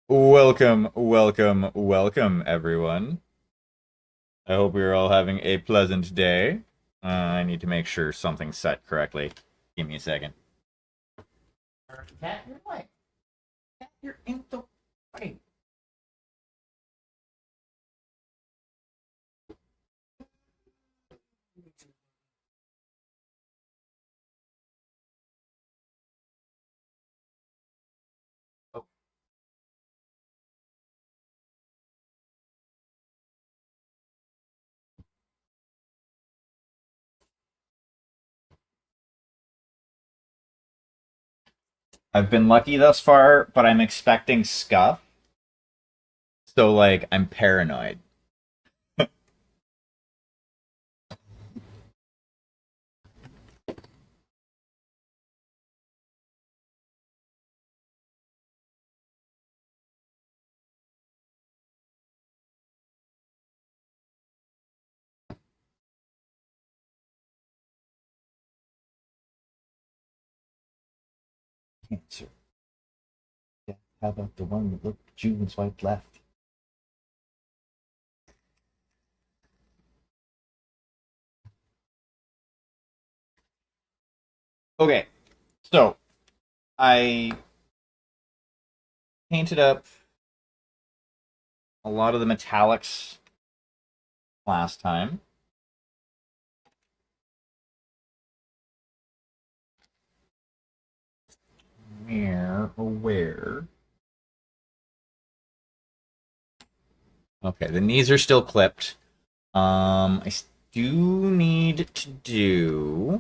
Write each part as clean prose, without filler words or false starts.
Welcome, welcome, welcome, everyone. I hope you're all having a pleasant day. I need to make sure something's set correctly. Give me a second. Cat, you're what? Cat, you're in the way. Oh, I've been lucky thus far, but I'm expecting scuff. So, like, I'm paranoid. Cancer. Yeah, how about the one that looked at you and swiped left? Okay, so I painted up a lot of the metallics last time. Where? Okay, the knees are still clipped. I do need to do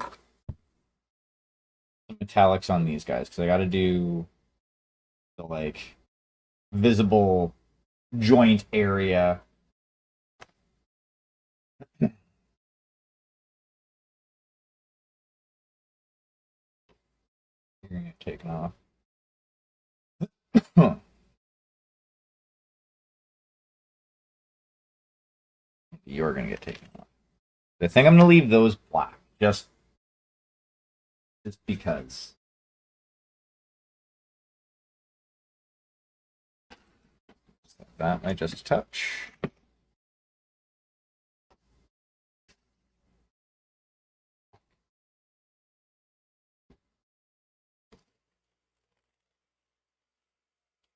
some metallics on these guys because I got to do the like visible joint area. You're gonna get taken off. You're gonna get taken off. I think I'm gonna leave those black just because. That might just touch.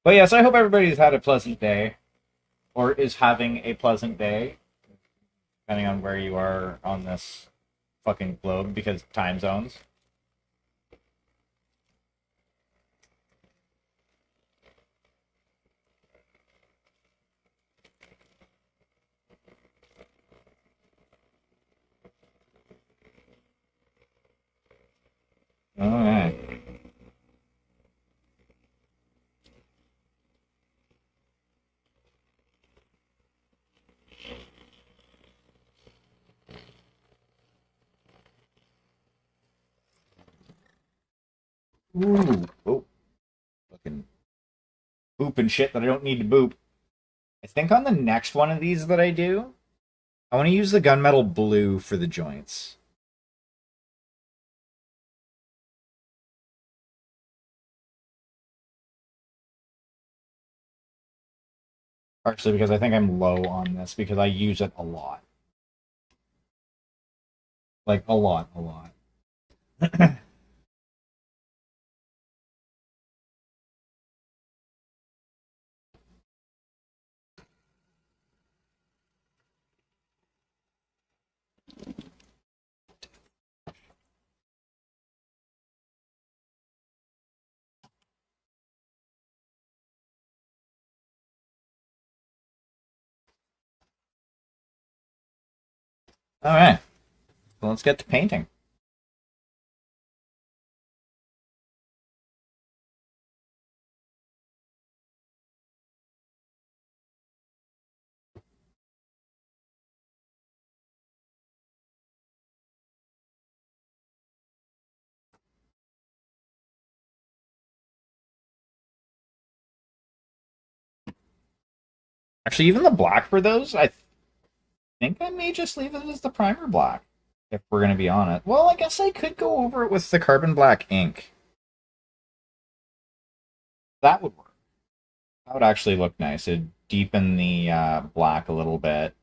But yes, I hope everybody's had a pleasant day, or is having a pleasant day, depending on where you are on this fucking globe, because time zones. All right. Ooh. Oh, fucking boop and shit that I don't need to boop. I think on the next one of these that I do, I want to use the gunmetal blue for the joints. Partially because I think I'm low on this because I use it a lot. Like, a lot, a lot. All right. So let's get to painting. Actually, even the black for those, I think I may just leave it as the primer black. If we're going to be on it. Well, I guess I could go over it with the carbon black ink. That would work. That would actually look nice. It'd deepen the black a little bit.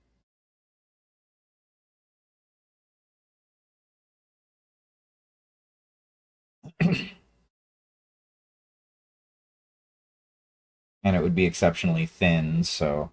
And it would be exceptionally thin, so...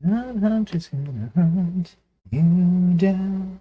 Hunt is gonna hunt you down.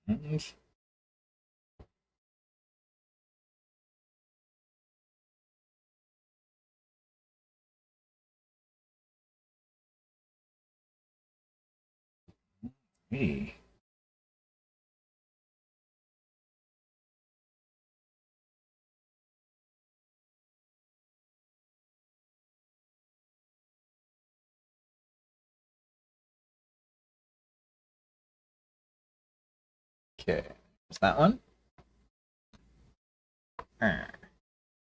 Okay. Hey. Okay. What's that one?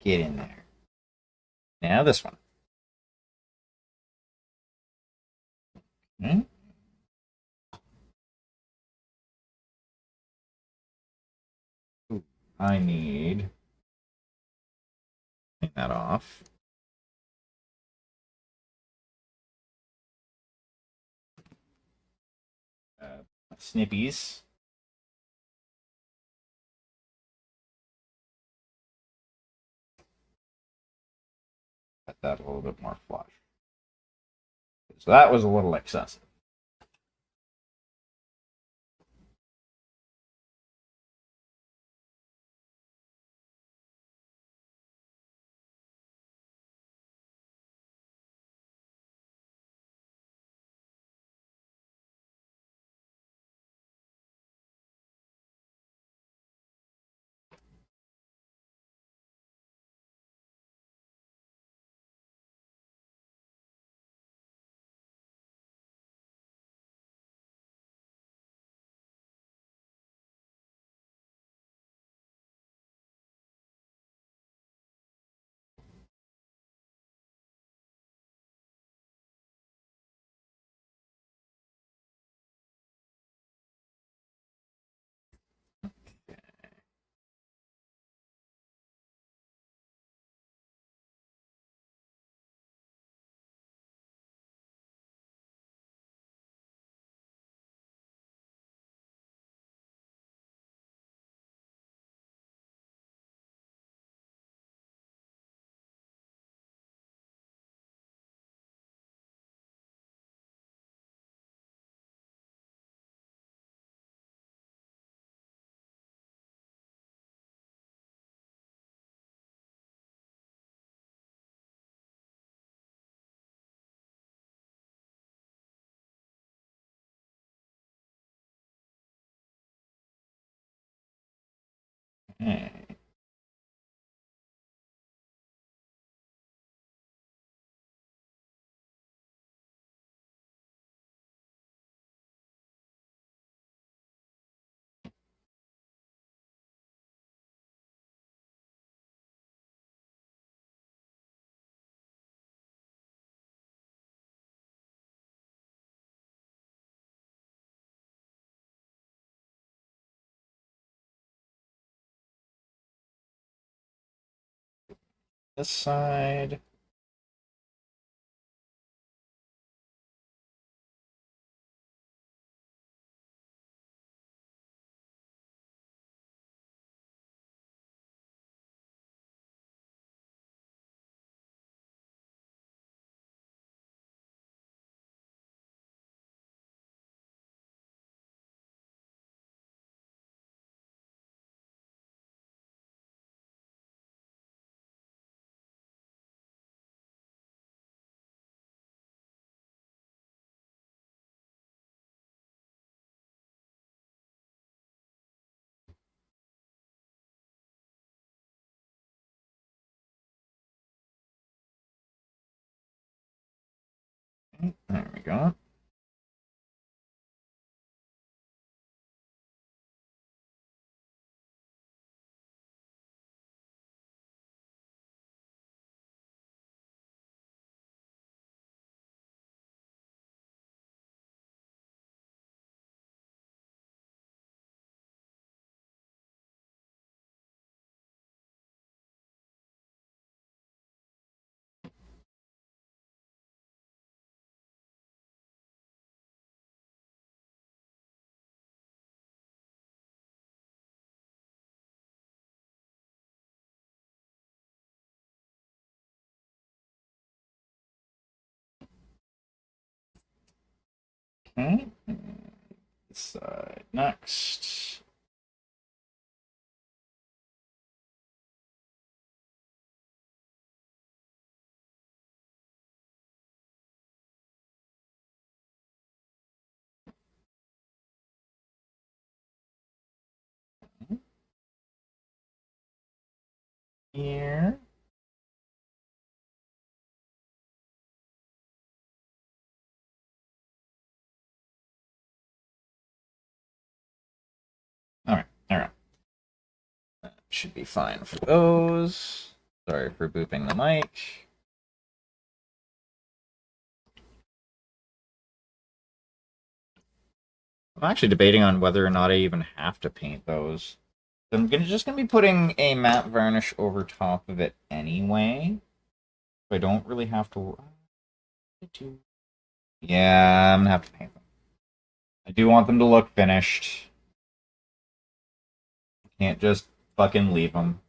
Get in there. Now this one. Hmm? Ooh, I need take that off. Snippies. Cut that a little bit more flush. So that was a little excessive. Okay. This side. There we go. Okay. This side next. Here. All right. All right. That should be fine for those. Sorry for booping the mic. I'm actually debating on whether or not I even have to paint those. I'm just gonna be putting a matte varnish over top of it anyway. I don't really have to. Yeah, I'm gonna have to paint them. I do want them to look finished. Can't just fucking leave them.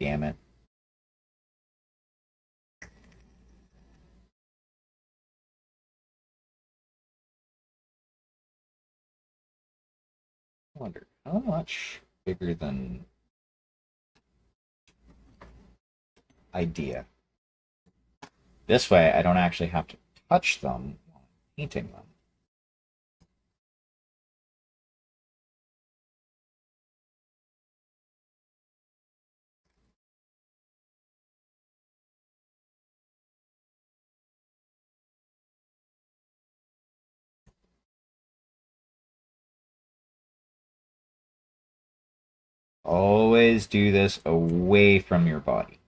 Damn it. I wonder how much bigger than idea. This way, I don't actually have to touch them while painting them. Always do this away from your body.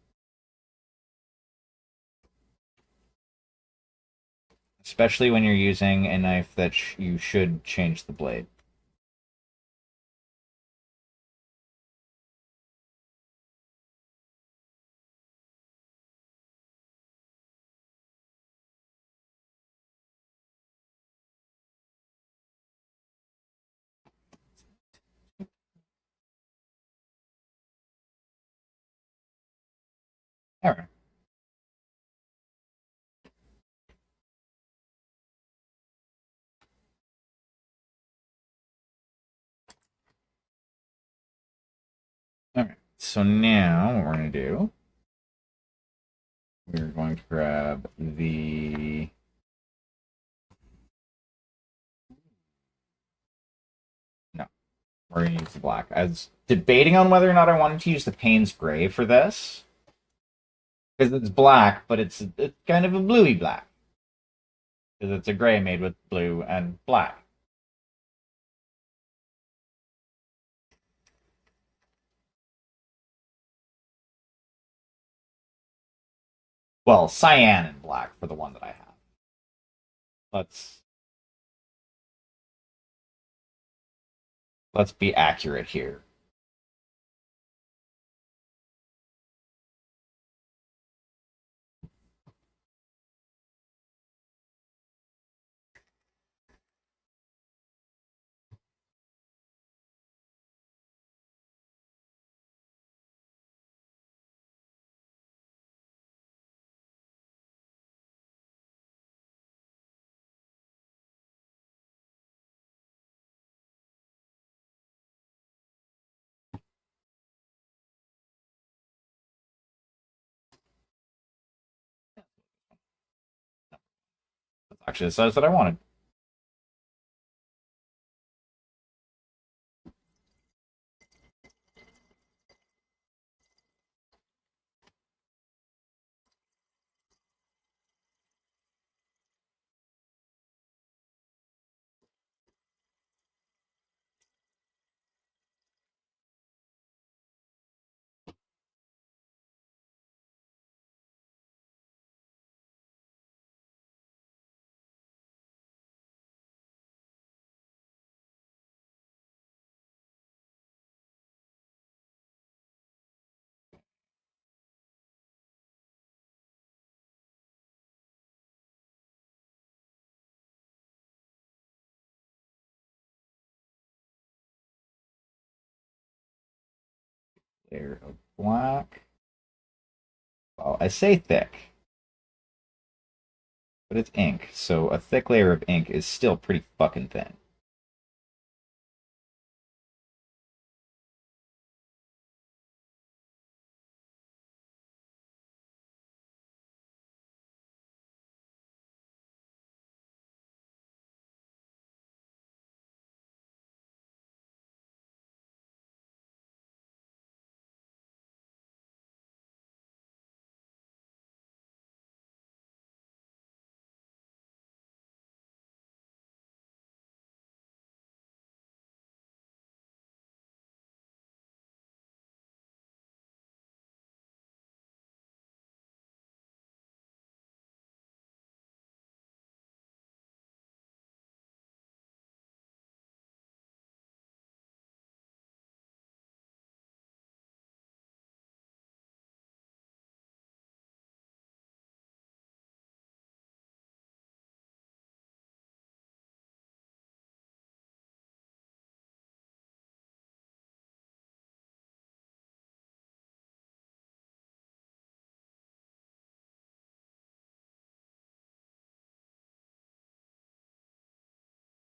Especially when you're using a knife that you should change the blade. Alright. Alright. So now what we're going to do, we're going to grab the Or you use the black. I was debating on whether or not I wanted to use the Payne's Gray for this. Because it's black, but it's kind of a bluey black. Because it's a gray made with blue and black. Well, cyan and black for the one that I have. Let's let's be accurate here. That's actually the size that I wanted. Layer of black. Well, I say thick, but it's ink, so a thick layer of ink is still pretty fucking thin.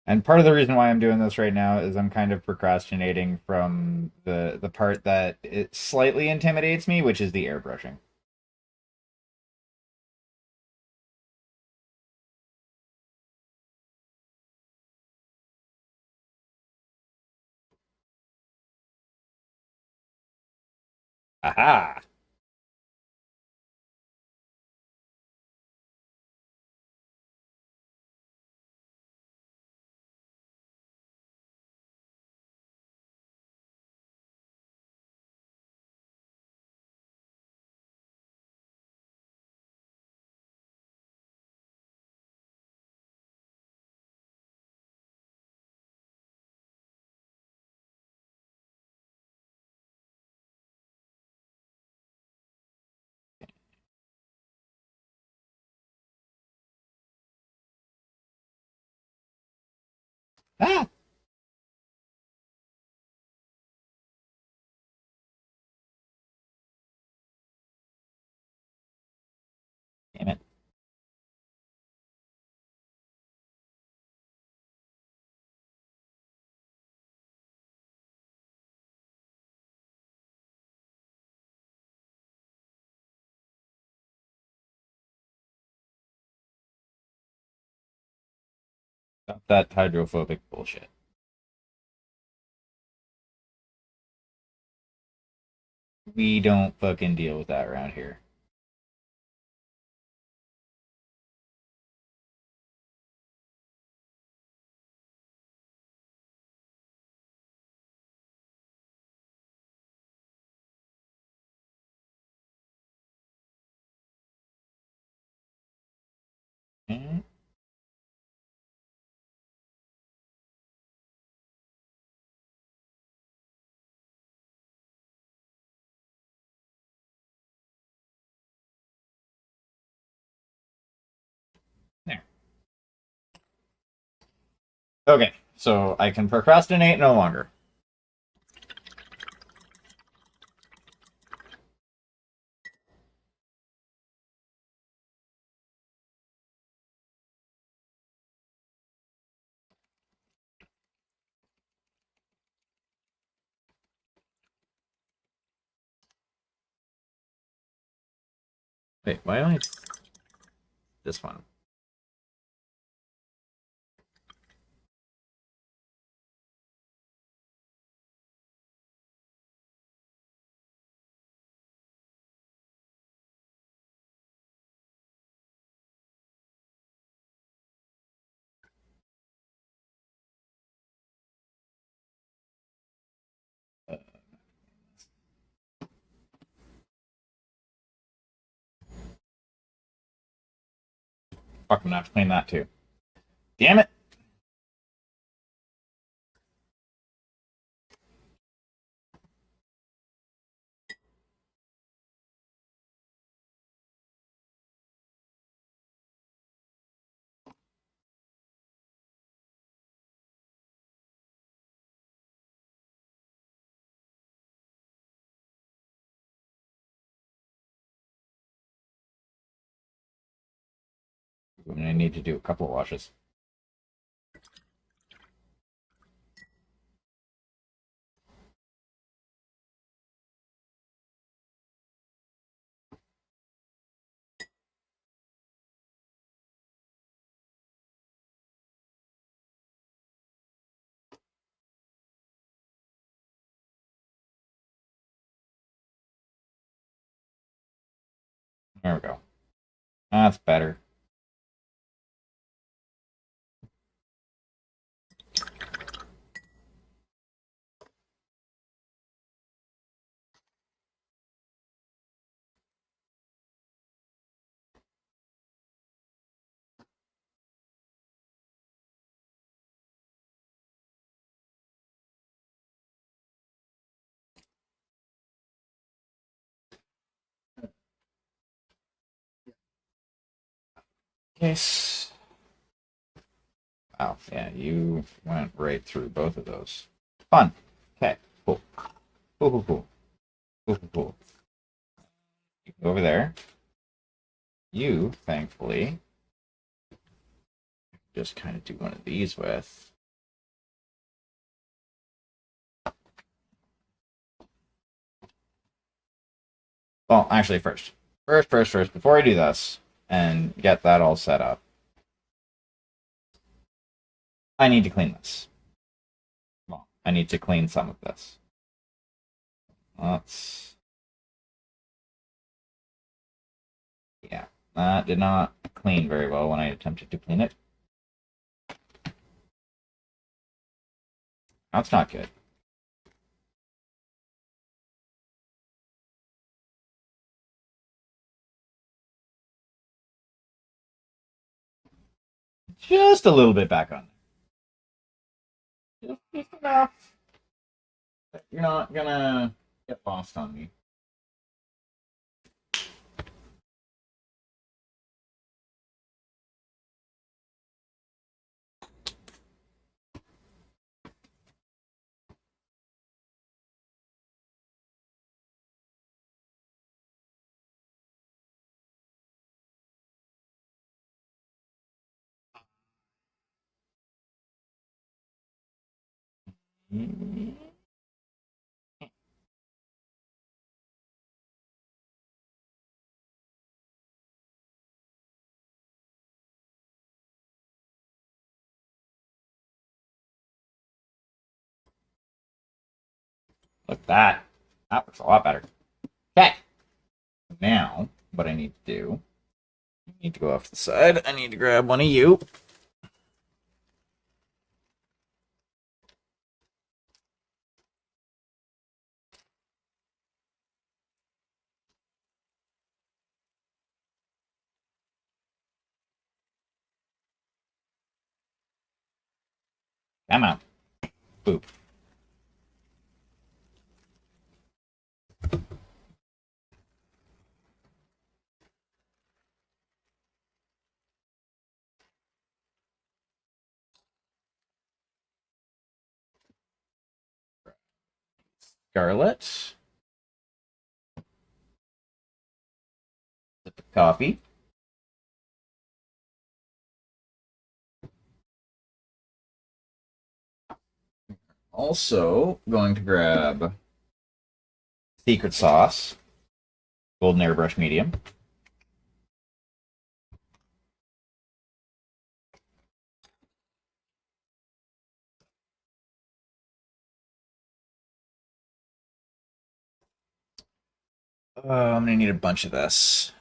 And part of the reason why I'm doing this right now is I'm kind of procrastinating from the part that it slightly intimidates me, which is the airbrushing. Aha! Ah! Damn it. Stop that hydrophobic bullshit. We don't fucking deal with that around here. Mm. There. Okay, so I can procrastinate no longer. Wait, why only this one? Fuck, I'm gonna have to clean that too. Damn it! I need to do a couple of washes. There we go. That's better. Yes. Wow, yeah, you went right through both of those. Fun. Okay, cool. Cool, cool, cool. Cool, cool, cool. You go over there. You, thankfully, just kind of do one of these with. Well, actually, first, before I do this and get that all set up, I need to clean this. Well, I need to clean some of this. Let's. Yeah, that did not clean very well when I attempted to clean it. That's not good. Just a little bit back on there. Just enough. You're not gonna get lost on me. Look at that. That looks a lot better. Okay. Now, what I need to do, I need to go off the side. I need to grab one of you. Come on. Boop. Scarlet. Sip of coffee. Also going to grab secret sauce, golden airbrush medium. I'm gonna need a bunch of this.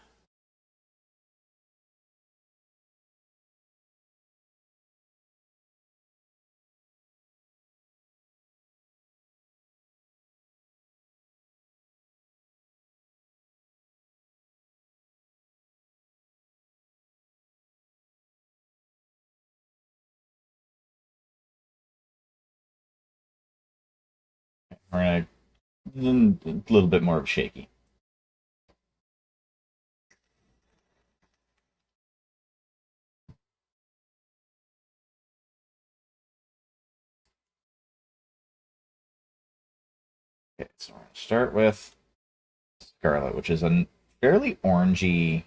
We're gonna a little bit more of shaky. Okay, so we're gonna start with Scarlet, which is a fairly orangey.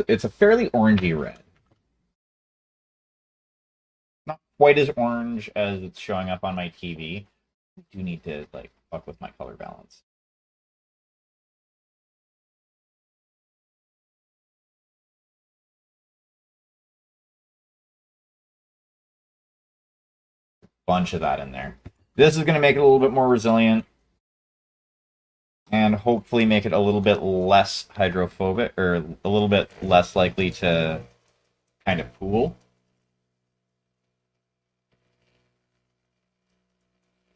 It's a fairly orangey red. Not quite as orange as it's showing up on my TV. I do need to like fuck with my color balance. Bunch of that in there. This is going to make it a little bit more resilient and hopefully make it a little bit less hydrophobic or a little bit less likely to kind of pool.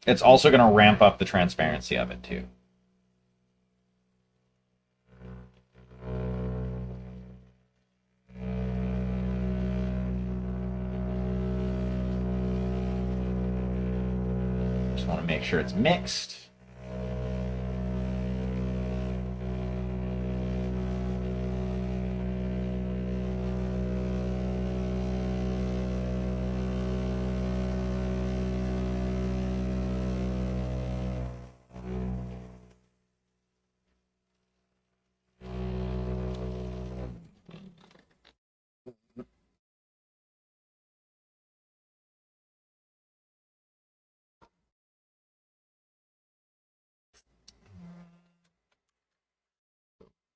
It's also going to ramp up the transparency of it too. Just want to make sure it's mixed.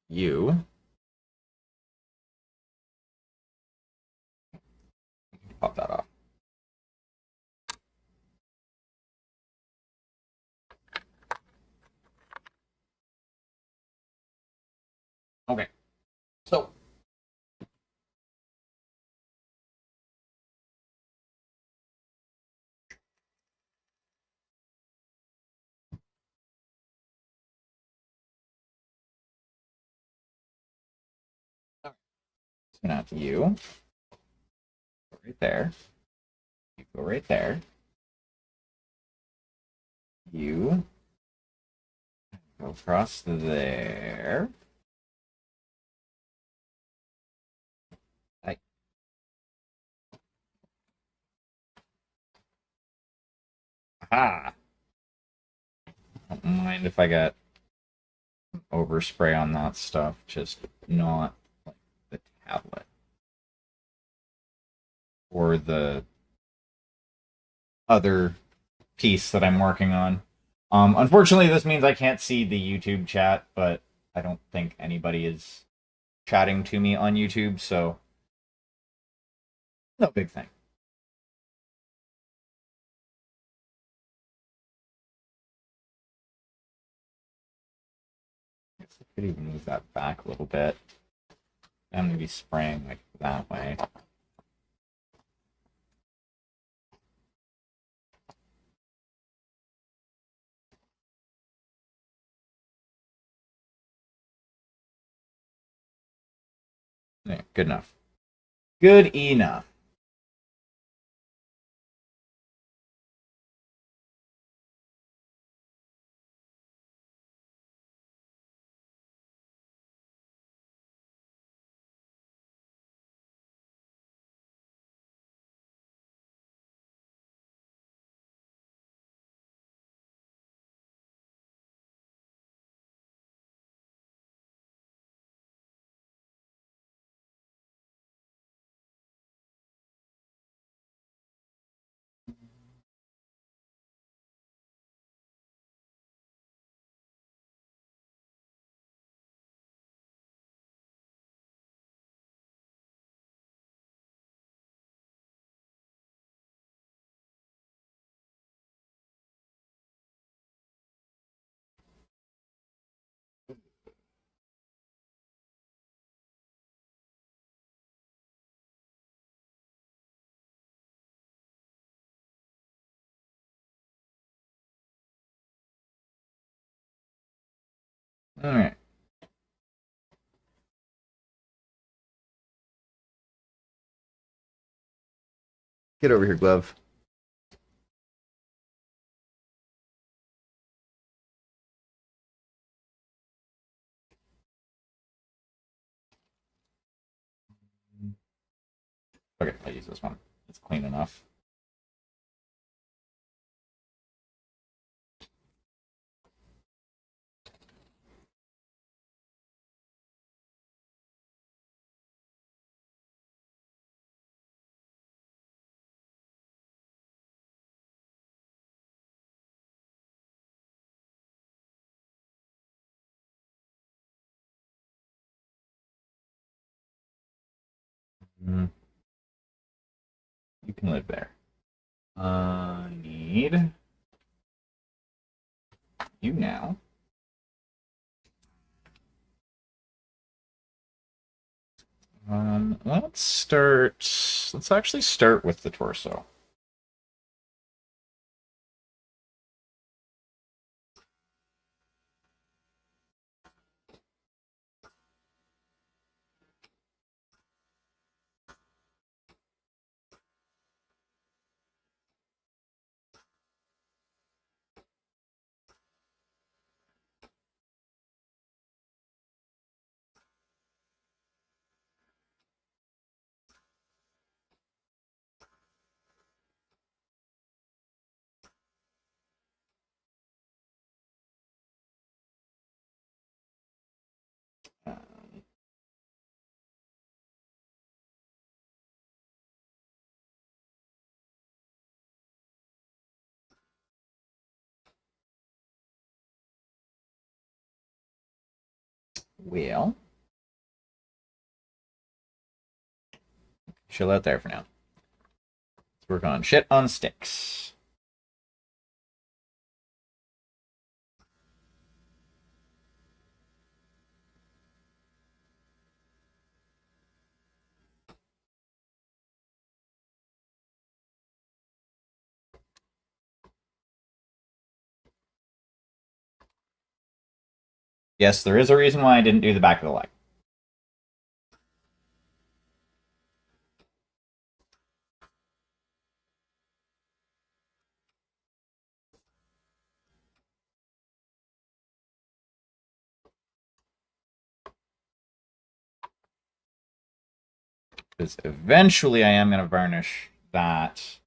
You pop that off. Okay. So it's gonna have you go right there. You go right there. You go across there. I, aha. I don't mind if I get overspray on that stuff, just not like the tablet or the other piece that I'm working on. Unfortunately, this means I can't see the YouTube chat, but I don't think anybody is chatting to me on YouTube, so no big thing. I guess I could even move that back a little bit. I'm gonna be spraying like that way. Yeah, good enough. Good enough. All right. Get over here, glove. Okay, I'll use this one. It's clean enough. Mm, you can live there. I need you now. Let's start. Let's actually start with the torso. Well, chill out there for now. Let's work on shit on sticks. Yes, there is a reason why I didn't do the back of the leg. Because eventually I am going to varnish that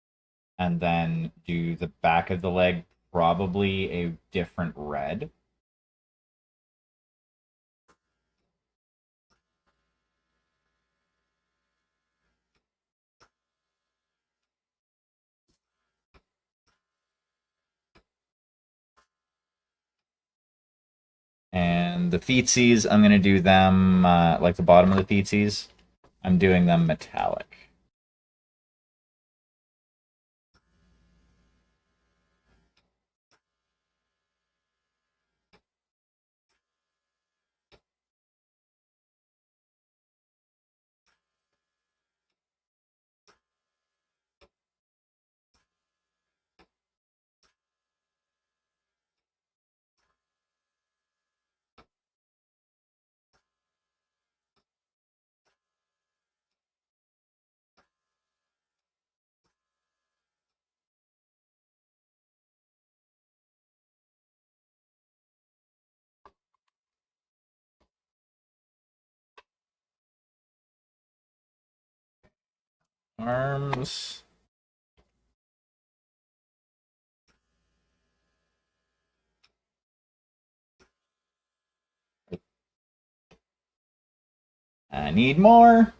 and then do the back of the leg probably a different red. And the feetsies, I'm going to do them, like the bottom of the feetsies, I'm doing them metallic. Arms. I need more.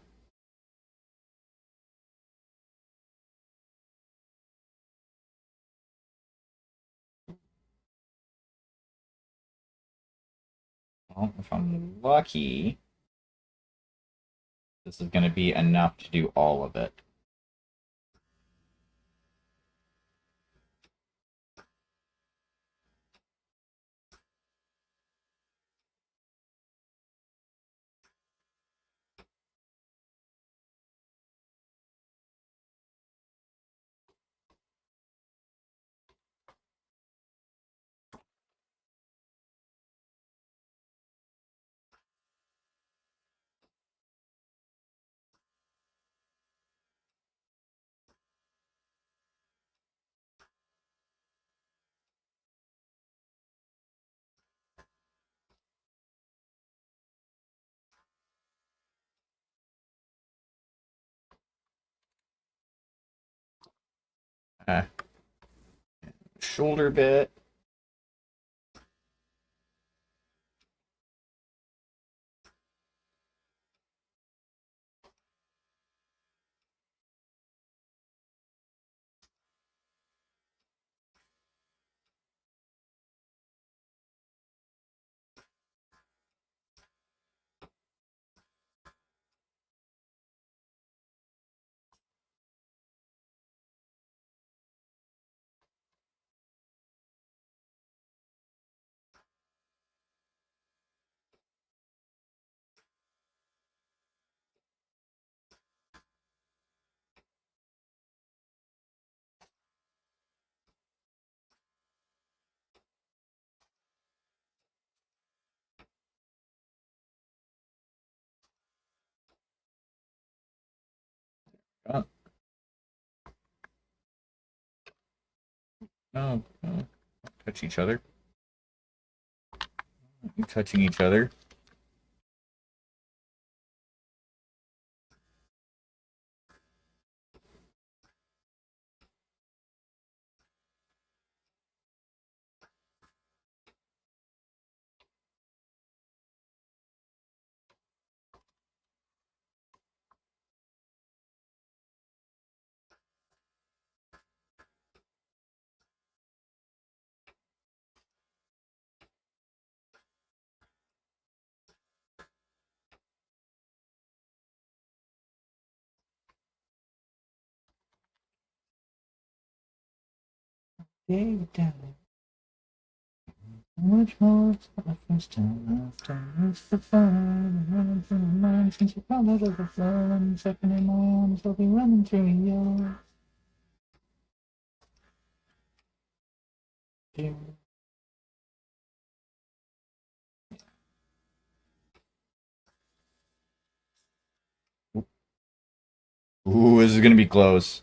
Well, if I'm lucky, this is going to be enough to do all of it. Uh, Shoulder bit. Oh, no, no. Touch each other. You touching each other. Day down. Much more for the first time after it's the fun. Running through my mind since you found out of the fun. Second in my arms, I'll be running through yours. Ooh, this is gonna be close.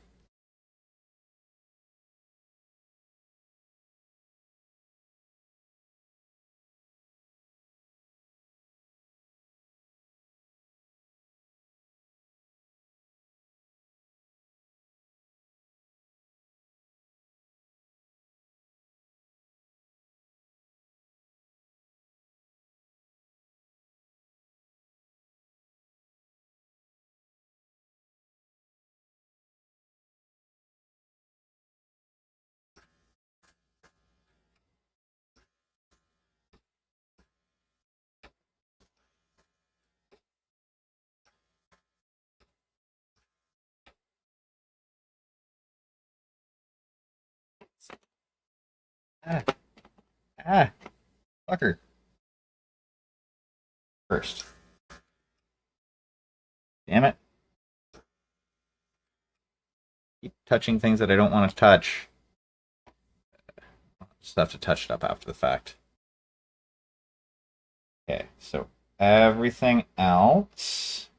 Ah, ah, fucker. First. Damn it. Keep touching things that I don't want to touch. Just have to touch it up after the fact. Okay, so everything else.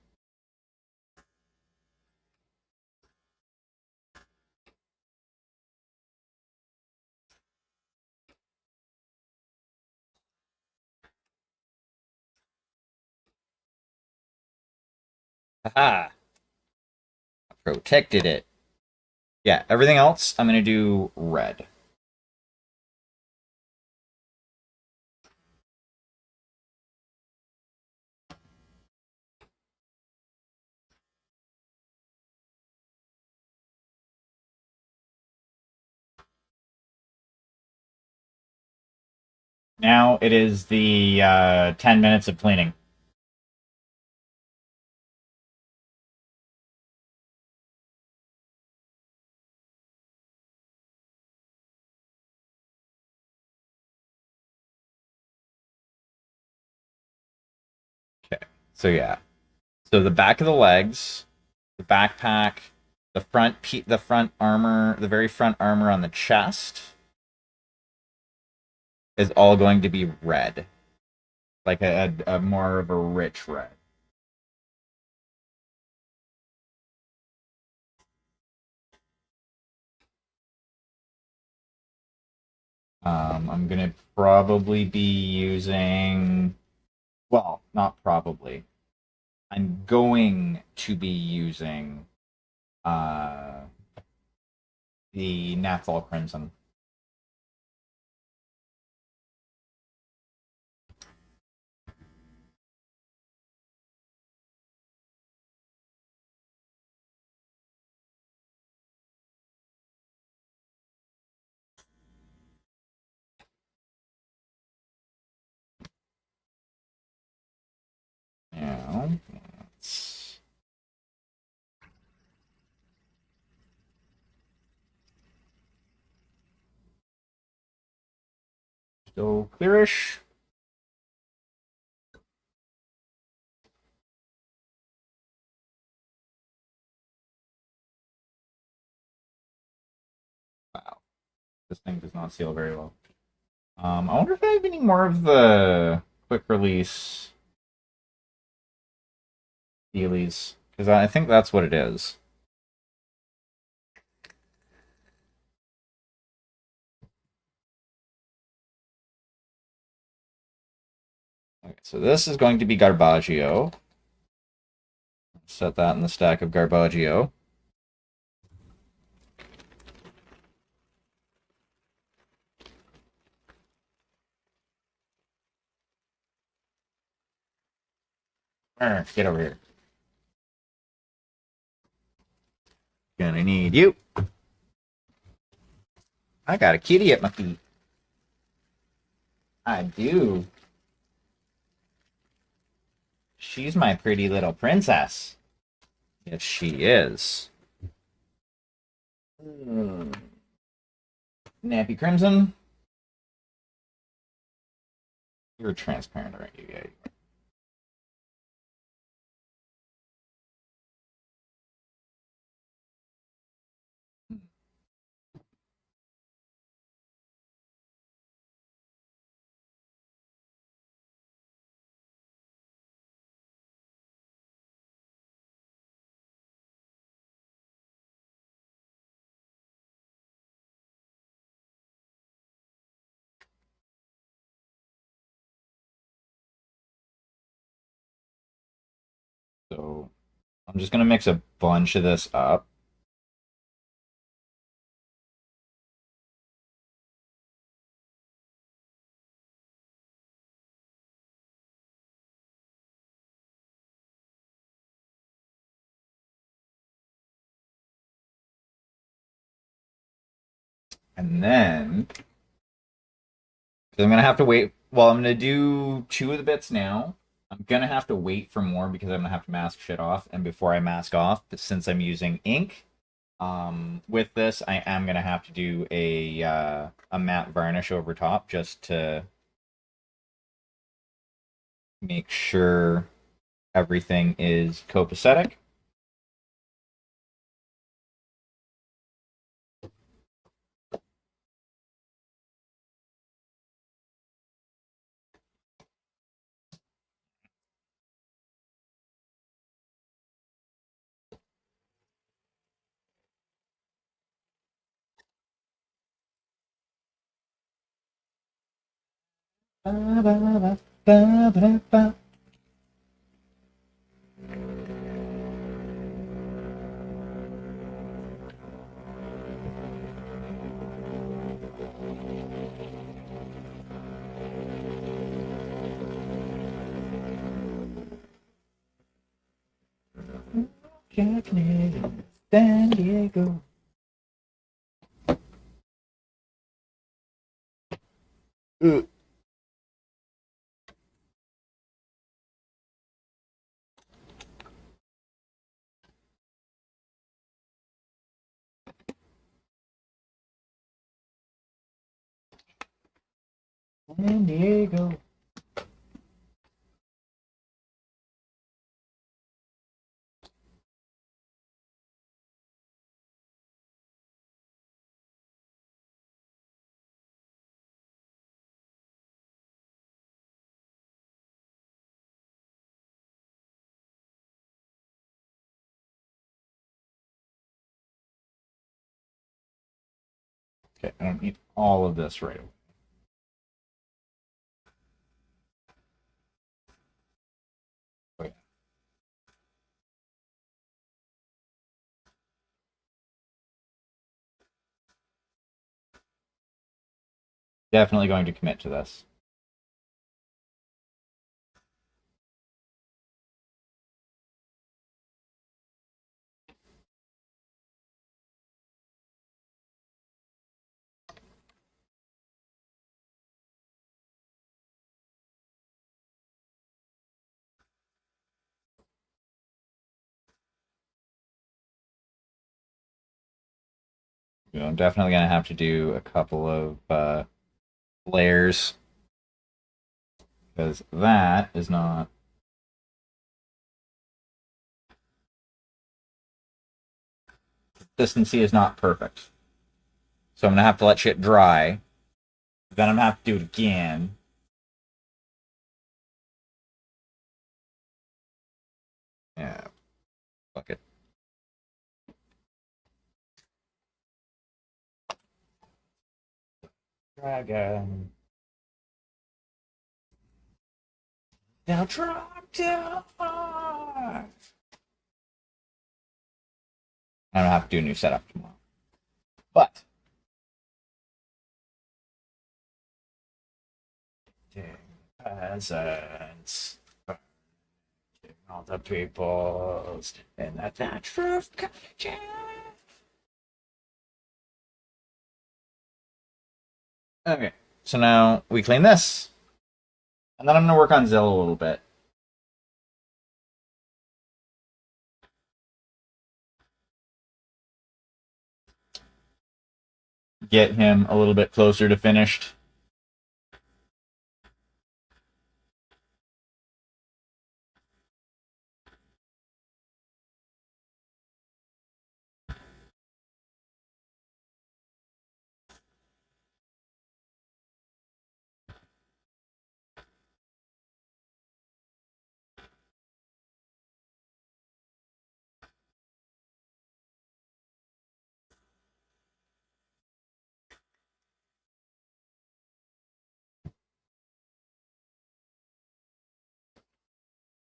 Haha. Protected it. Yeah, everything else I'm going to do red. Now it is the 10 minutes of cleaning. Okay, so yeah. So the back of the legs, the backpack, the front armor, the very front armor on the chest is all going to be red. Like a more of a rich red. I'm gonna probably be using, well, not probably. I'm going to be using uh, the Nathal Crimson. Now, let's still clearish. Wow, this thing does not seal very well. I wonder if I have any more of the quick release dealies, because I think that's what it is. Okay, so this is going to be Garbaggio. Set that in the stack of Garbaggio. Get over here. Gonna need you. I got a kitty at my feet. I do. She's my pretty little princess. Yes, she is. Nappy Crimson. You're transparent, aren't you? Yeah. So I'm just gonna mix a bunch of this up. And then, because I'm gonna have to wait. Well, I'm gonna do two of the bits now. I'm gonna have to wait for more because I'm gonna have to mask shit off. And before I mask off, but since I'm using ink, With this, I am gonna have to do a matte varnish over top just to make sure everything is copacetic. Ba, ba, ba, ba, ba, ba. Jack Nicholson, San Diego. Ugh. San Diego. Okay, I don't need all of this right away. Wait. Definitely going to commit to this. I'm definitely going to have to do a couple of layers because that is not. Consistency is not perfect. So I'm going to have to let shit dry. Then I'm going to have to do it again. Yeah, fuck it. Dragon. Now drop down. I'm gonna have to do a new setup tomorrow. But peasants, all the peoples in the thatched cottages. Okay, so now we clean this, and then I'm gonna work on Zill a little bit. Get him a little bit closer to finished.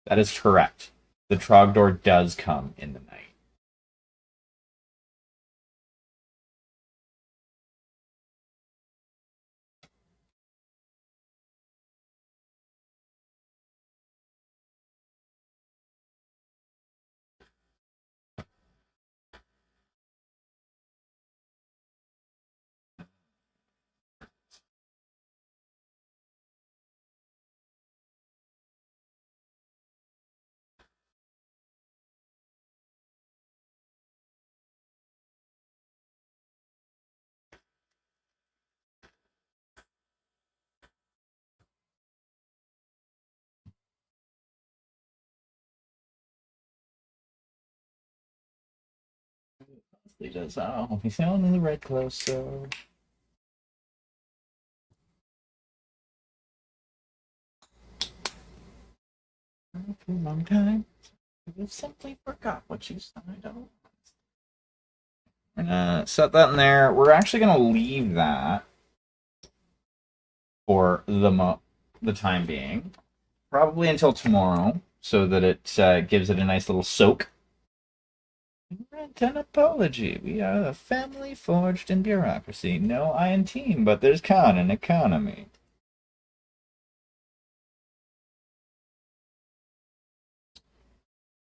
That is correct. The Trogdor does come in the night. He does. Oh, he's down in the red close, so. For a long time, you simply forgot what you signed on. We're gonna set that in there. We're actually gonna leave that for the time being, probably until tomorrow, so that it gives it a nice little soak. Rent an apology. We are a family forged in bureaucracy. No I in team, but there's con in economy.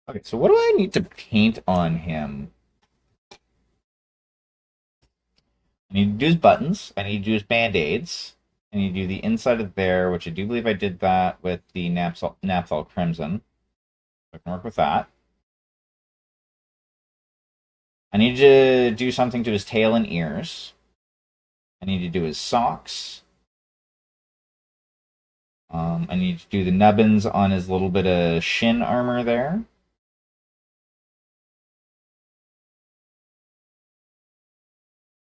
Okay, so what do I need to paint on him? I need to do his buttons. I need to do his band-aids. I need to do the inside of there, which I do believe I did that with the Naphthol Crimson. I can work with that. I need to do something to his tail and ears. I need to do his socks. I need to do the nubbins on his little bit of shin armor there.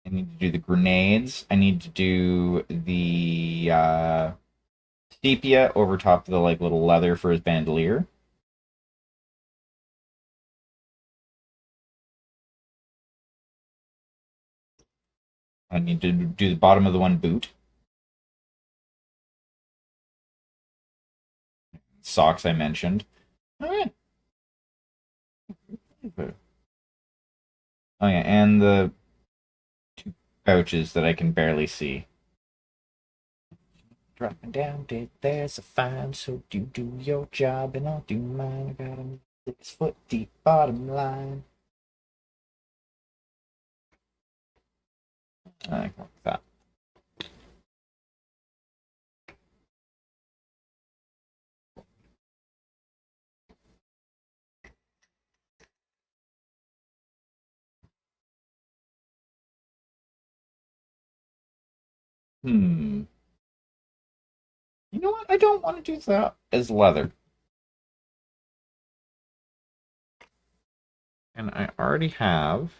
I need to do the grenades. I need to do the sepia over top of the like little leather for his bandolier. I need to do the bottom of the one boot. Socks I mentioned. All right. Oh yeah, and the two pouches that I can barely see. Dropping down, there's a fine, so do your job and I'll do mine. I got a 6 foot deep bottom line. I can work that. Hmm. You know what? I don't want to do that as leather. And I already have.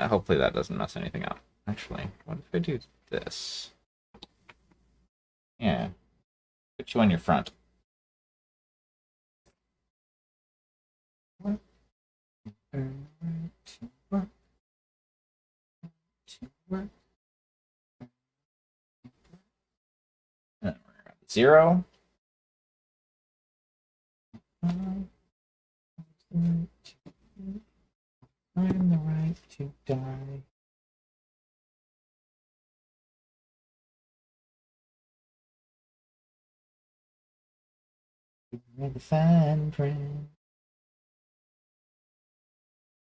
Hopefully that doesn't mess anything up. Actually, what if I do this? Yeah. Put you on your front. Zero. I'm the right to die. Read the fine print.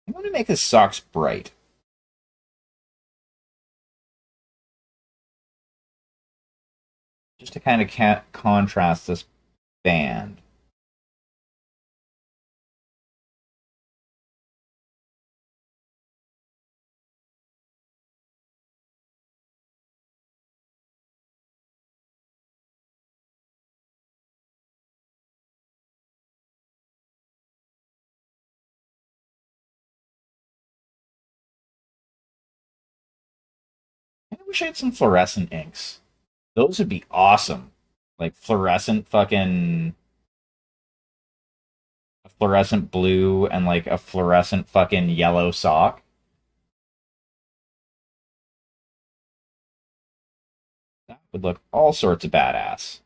I want to make his socks bright. Just to kind of contrast this band. I wish I had some fluorescent inks. Those would be awesome. Like fluorescent fucking a fluorescent blue and like a fluorescent fucking yellow sock. That would look all sorts of badass.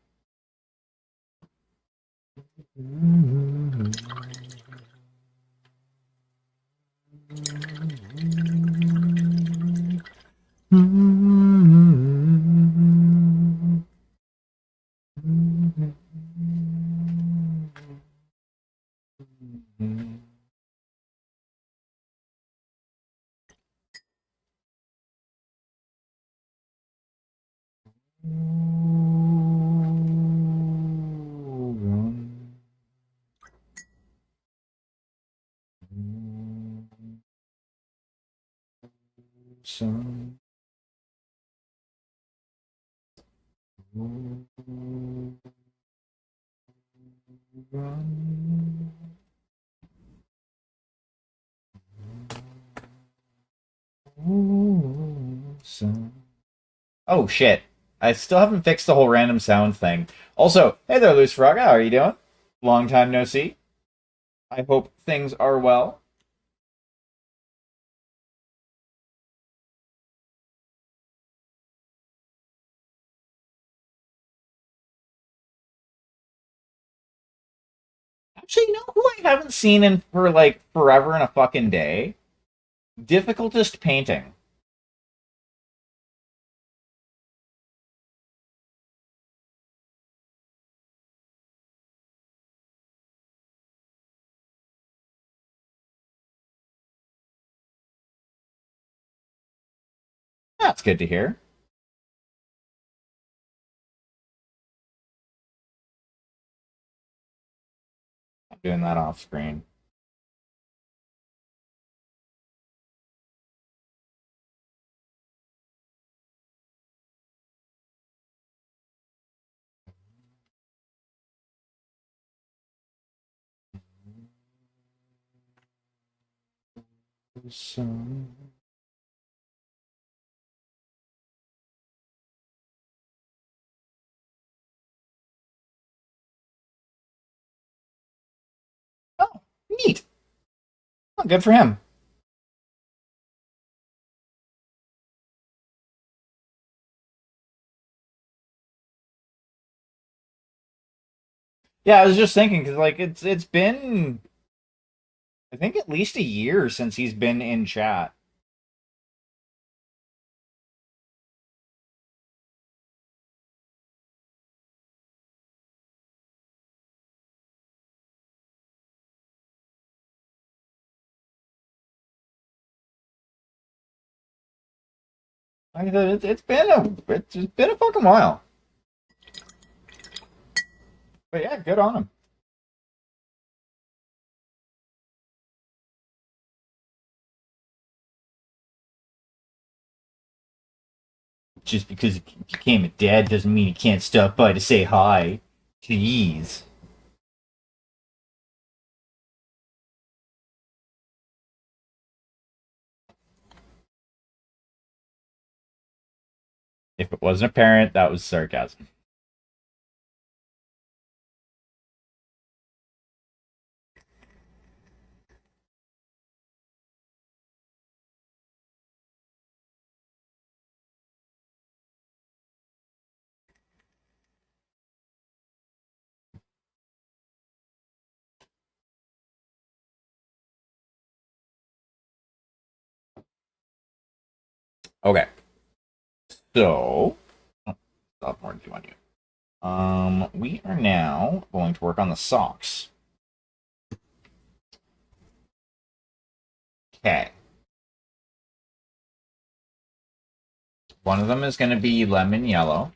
Some run. So... Oh, shit. I still haven't fixed the whole random sound thing. Also, hey there, Loose Frog. How are you doing? Long time no see. I hope things are well. Actually, you know who I haven't seen in for like forever and a fucking day? Difficultest painting. That's good to hear. I'm doing that off screen. So... Oh, neat. Oh, good for him. Yeah, I was just thinking because like it's been I think at least a year since he's been in chat. Like, it's been a fucking while. But yeah, good on him. Just because he became a dad doesn't mean he can't stop by to say hi. Jeez. If it wasn't apparent, that was sarcasm. Okay, so stop more than on you. We are now going to work on the socks. Okay. One of them is going to be lemon yellow.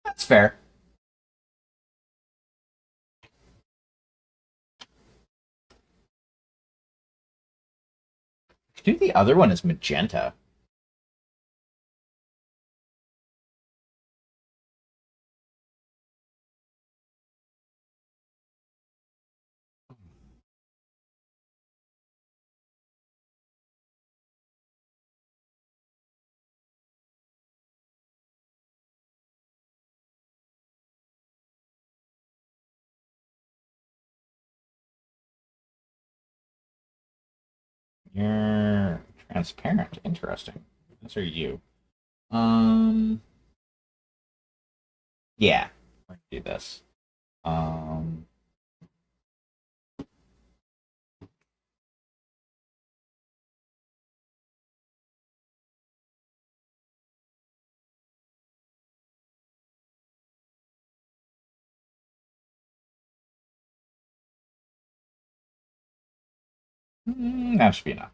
That's fair. Dude, the other one is magenta. You're transparent. Interesting. Those are you. Um, yeah. We're gonna do this. Um, that should be enough.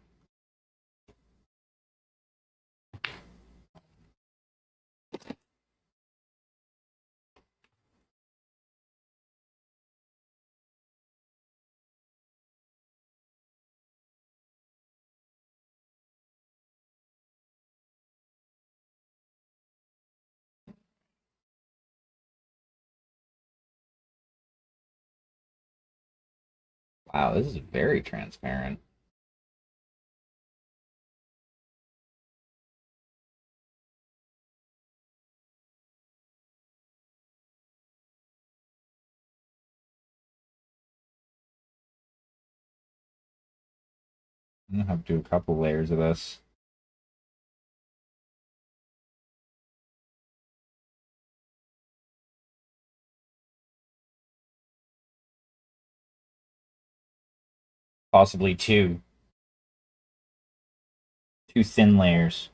Wow, this is very transparent. I'm gonna have to do a couple layers of this. Possibly two. Two thin layers.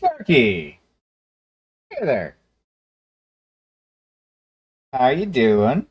Sharky! Hey there. How you doing?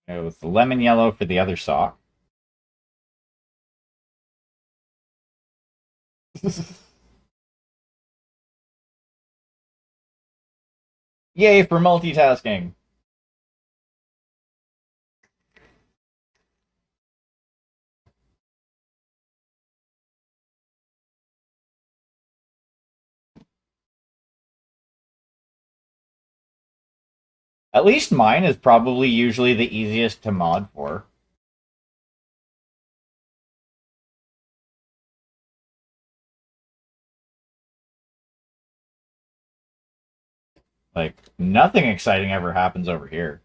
It was the lemon yellow for the other sock. Yay for multitasking. At least mine is probably usually the easiest to mod for. Like, nothing exciting ever happens over here.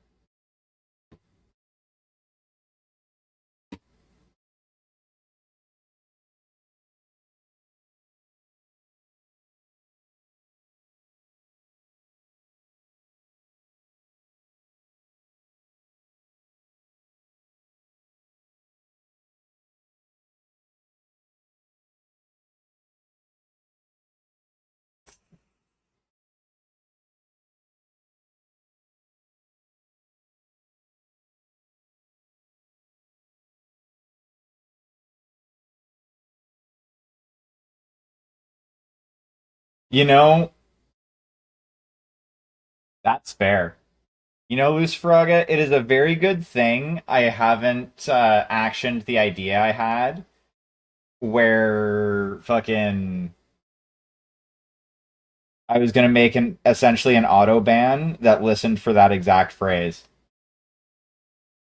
You know, that's fair. You know, Loose Froga, it is a very good thing I haven't actioned the idea I had where fucking I was gonna make an essentially an auto ban that listened for that exact phrase.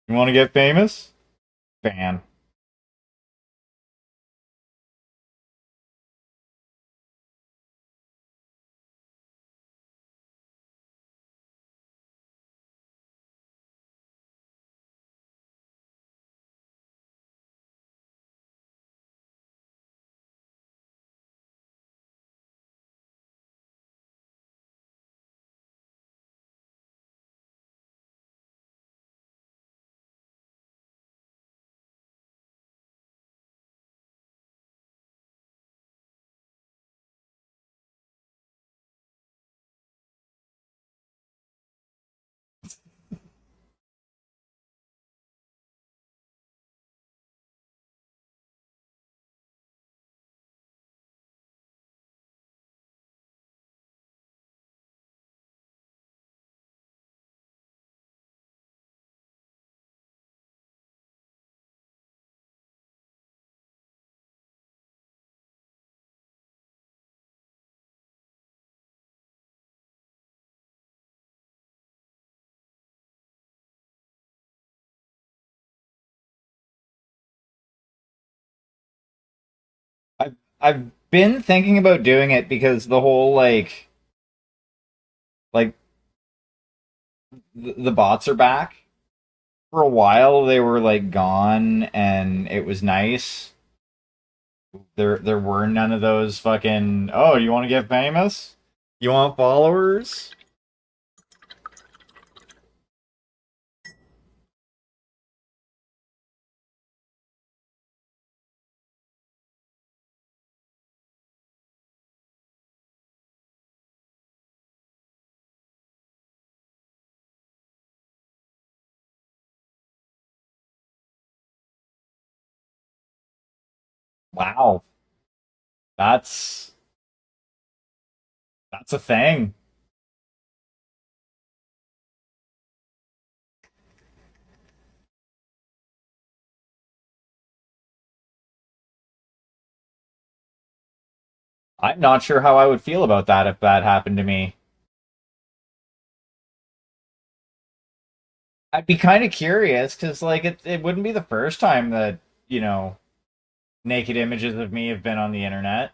You want to get famous? Ban. I've been thinking about doing it because the whole like the bots are back. For a while they were like gone and it was nice. There were none of those fucking, oh, you want to get famous? You want followers? Wow. That's that's a thing. I'm not sure how I would feel about that if that happened to me. I'd be kind of curious because like it wouldn't be the first time that, you know, naked images of me have been on the internet.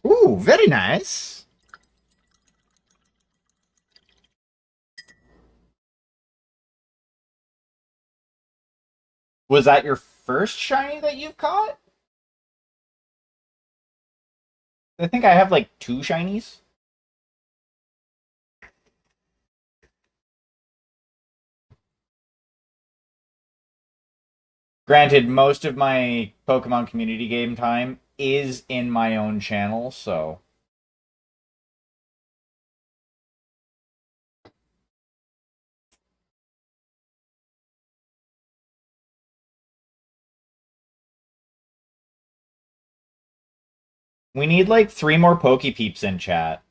Ooh, very nice. Was that your first shiny that you've caught? I think I have like two shinies. Granted, most of my Pokemon community game time is in my own channel, so we need like three more Pokepeeps in chat.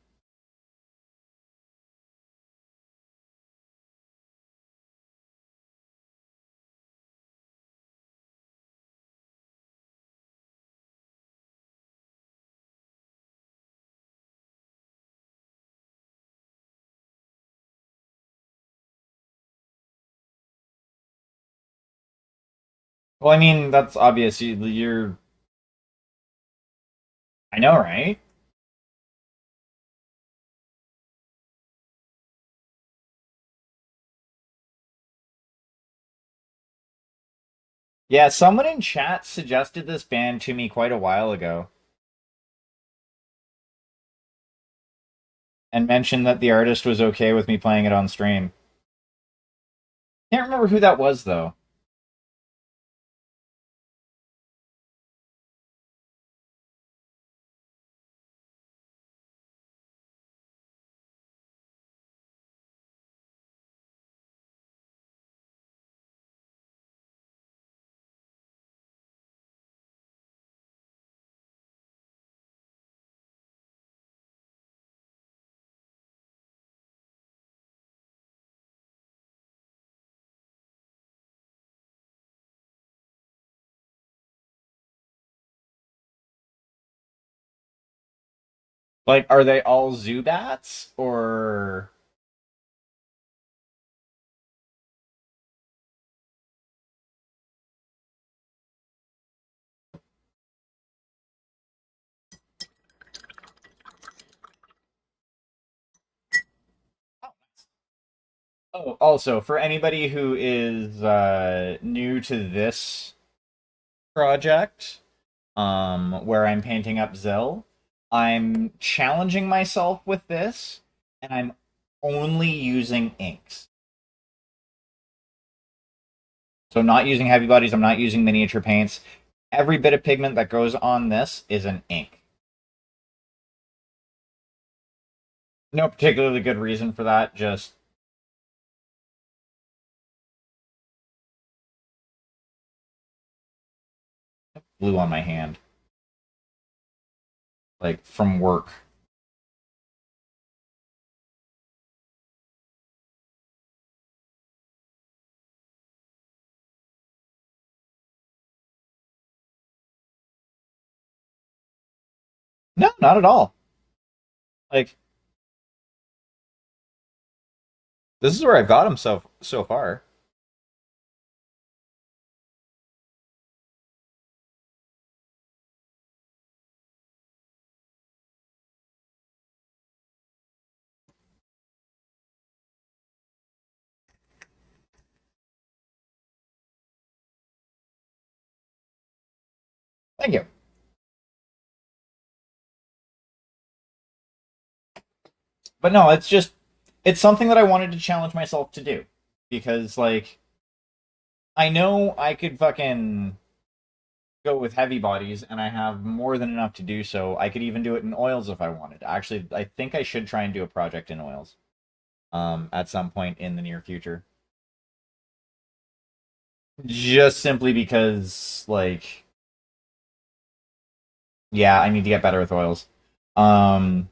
Well, I mean, that's obvious. You're, I know, right? Yeah, someone in chat suggested this band to me quite a while ago and mentioned that the artist was okay with me playing it on stream. Can't remember who that was though. Like, are they all Zubats or Oh, also, for anybody who is new to this project, where I'm painting up Zill, I'm challenging myself with this, and I'm only using inks. So I'm not using heavy bodies, I'm not using miniature paints. Every bit of pigment that goes on this is an ink. No particularly good reason for that, just glue on my hand. Like from work. No, not at all. Like this is where I've got him so far. Thank you. But no, it's something that I wanted to challenge myself to do because like I know I could fucking go with heavy bodies and I have more than enough to do so. I could even do it in oils if I wanted. Actually, I think I should try and do a project in oils at some point in the near future. Just simply because like yeah, I need to get better with oils. Um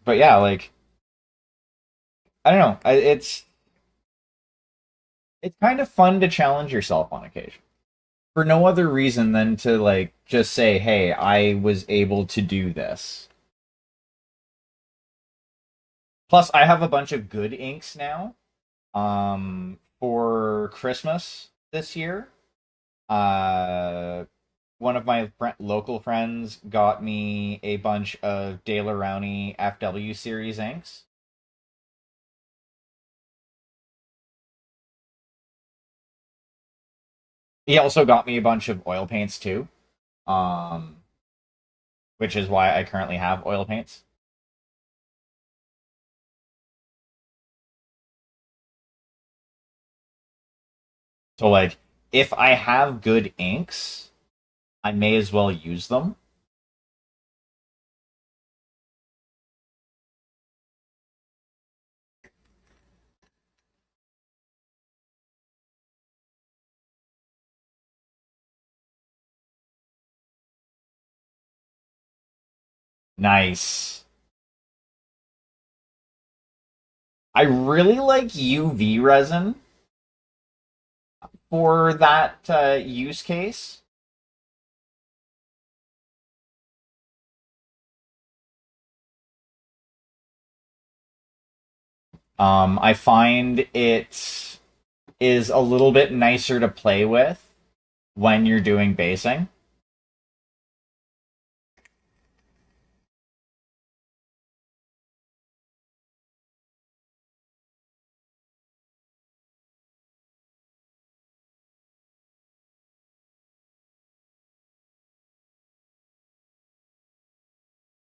but yeah, like I don't know. It's kind of fun to challenge yourself on occasion. For no other reason than to like just say, "Hey, I was able to do this." Plus, I have a bunch of good inks now. For Christmas this year, uh, one of my local friends got me a bunch of De La Rowney FW series inks. He also got me a bunch of oil paints too, um, which is why I currently have oil paints. So like, if I have good inks, I may as well use them. Nice. I really like UV resin for that use case. I find it is a little bit nicer to play with when you're doing basing.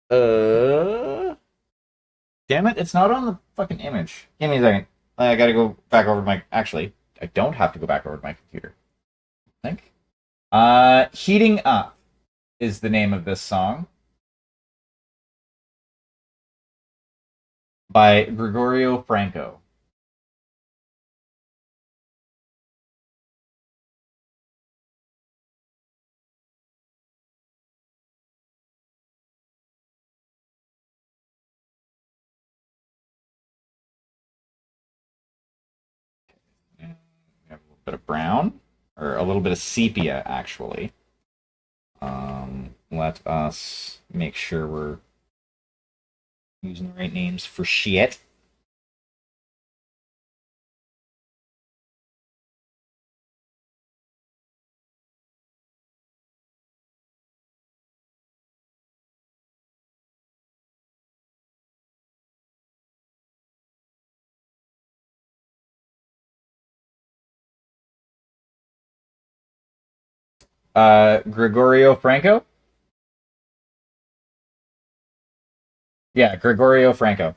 Uh, Damn it, it's not on the fucking image. Give me a second. I gotta go back over to my. Actually, I don't have to go back over to my computer. I think. Heating Up is the name of this song by Gregorio Franco. We have a little bit of brown, or a little bit of sepia, actually. Let us make sure we're using the right names for shit. Gregorio Franco? Yeah, Gregorio Franco.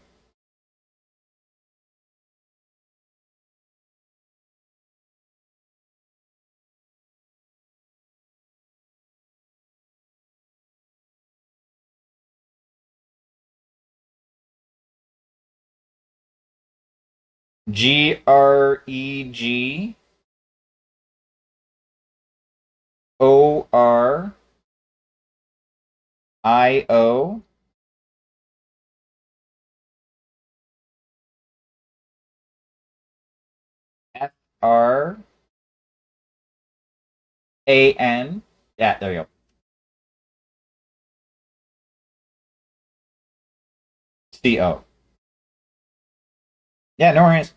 Gregorio Franco. Yeah, there you go. CO. Yeah, no worries.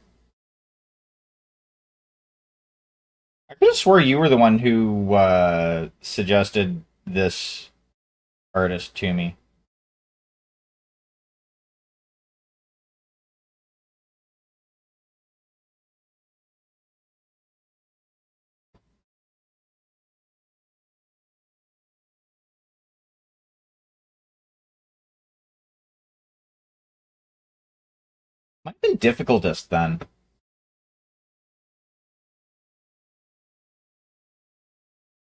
I could have swore you were the one who suggested this artist to me. Might have been difficultest then.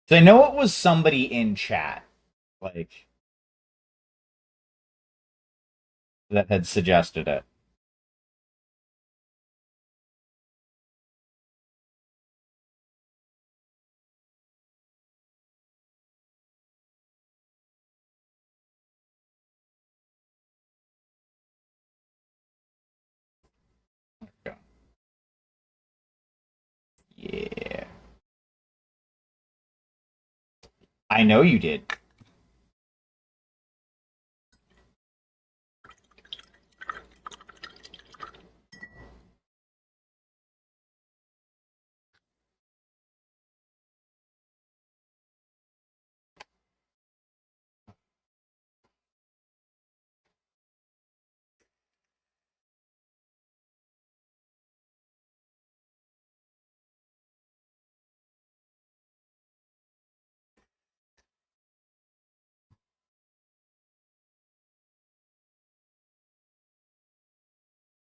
So I know it was somebody in chat, like, that had suggested it. Yeah. I know you did.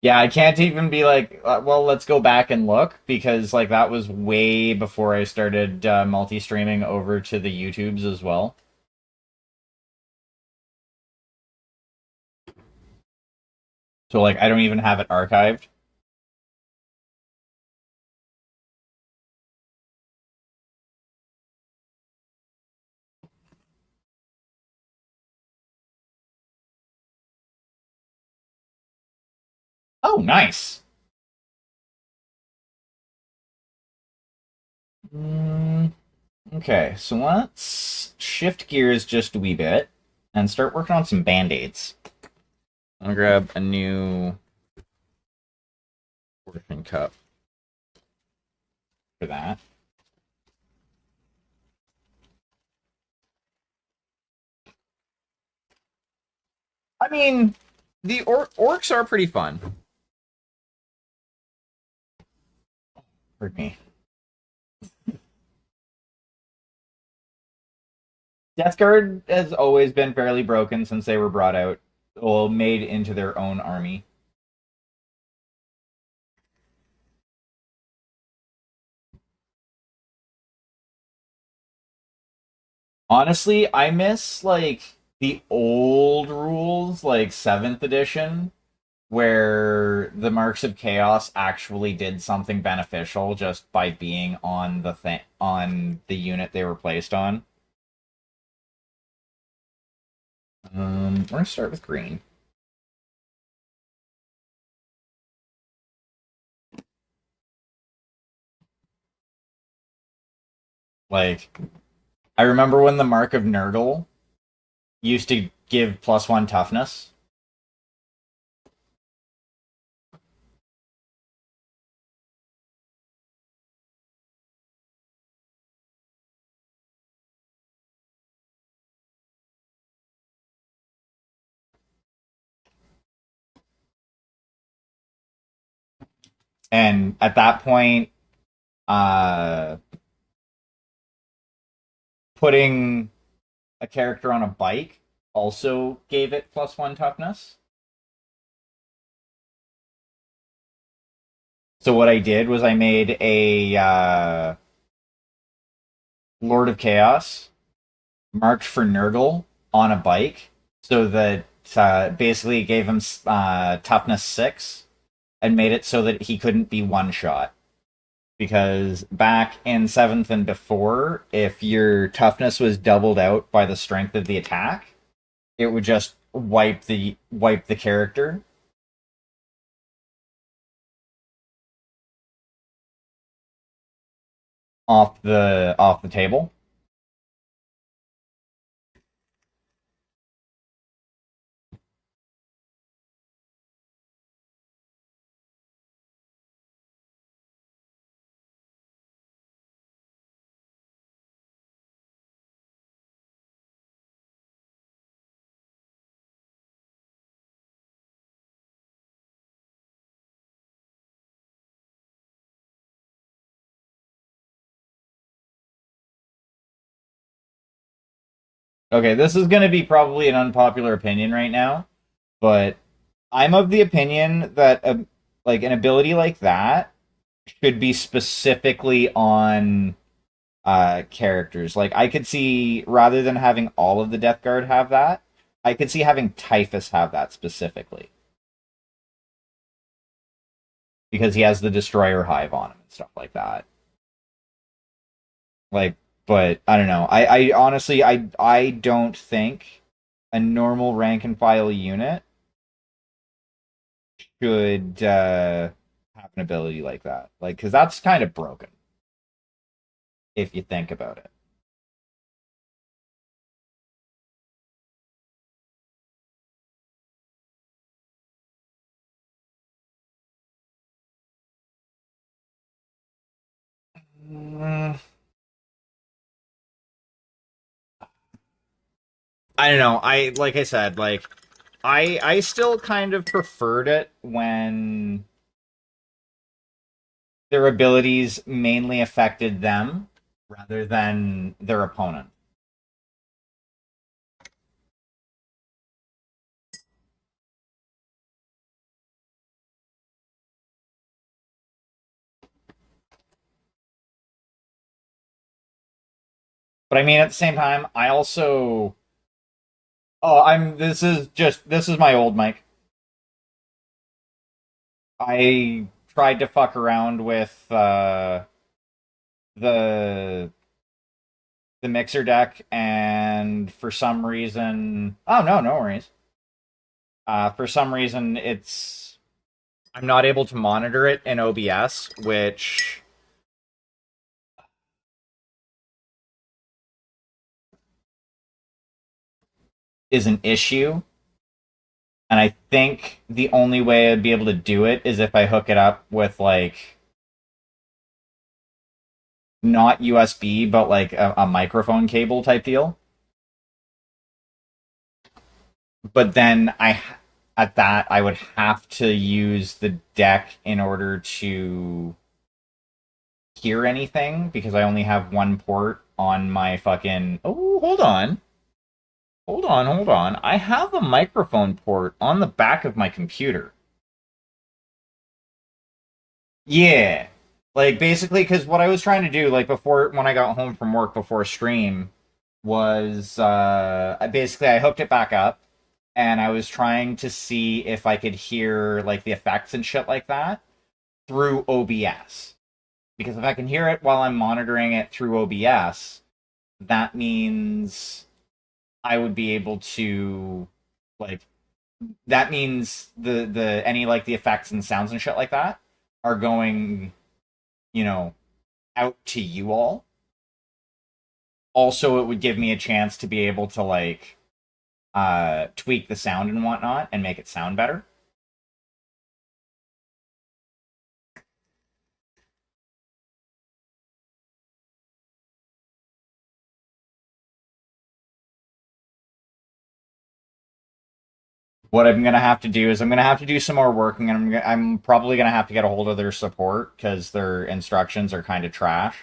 Yeah, I can't even be like, well, let's go back and look because like that was way before I started multi-streaming over to the YouTubes as well. So like I don't even have it archived. Oh, nice. Mm, okay, so let's shift gears just a wee bit and start working on some band-aids. I'm gonna grab a new portion cup for that. I mean, the orcs are pretty fun. Pardon me. Death Guard has always been fairly broken since they were brought out, well, made into their own army. Honestly, I miss like the old rules, like seventh edition, where the Marks of Chaos actually did something beneficial just by being on the thing on the unit they were placed on. We're gonna start with green. Like, I remember when the Mark of Nurgle used to give +1 toughness. And at that point, uh putting a character on a bike also gave it +1 toughness. So what I did was I made a Lord of Chaos marked for Nurgle on a bike, so that basically it gave him toughness 6 and made it so that he couldn't be one shot. Because back in 7th and before, if your toughness was doubled out by the strength of the attack, it would just wipe the character. Off the table. Okay, this is going to be probably an unpopular opinion right now, but I'm of the opinion that like an ability like that should be specifically on characters. Like I could see rather than having all of the Death Guard have that, I could see having Typhus have that specifically because he has the Destroyer Hive on him and stuff like that. Like, but I don't know. I honestly I don't think a normal rank and file unit should have an ability like that. Like, because that's kind of broken if you think about it. Mm, I don't know. I like I said, like I still kind of preferred it when their abilities mainly affected them rather than their opponent. But I mean, at the same time, I also I'm this is my old mic. I tried to fuck around with the the mixer deck, and for some reason, oh no, no worries. For some reason, I'm not able to monitor it in OBS, which is an issue. And I think the only way I'd be able to do it is if I hook it up with like not USB, but like a microphone cable type deal. But then at that I would have to use the deck in order to hear anything because I only have one port on my fucking. Oh, hold on. Hold on, hold on. I have a microphone port on the back of my computer. Yeah. Like basically cuz what I was trying to do like before when I got home from work before stream was I hooked it back up and I was trying to see if I could hear like the effects and shit like that through OBS. Because if I can hear it while I'm monitoring it through OBS, that means I would be able to like that means the any like the effects and sounds and shit like that are going, you know, out to you all. Also, it would give me a chance to be able to like tweak the sound and whatnot and make it sound better. What I'm gonna have to do is I'm gonna have to do some more working, and I'm probably gonna have to get a hold of their support because their instructions are kind of trash.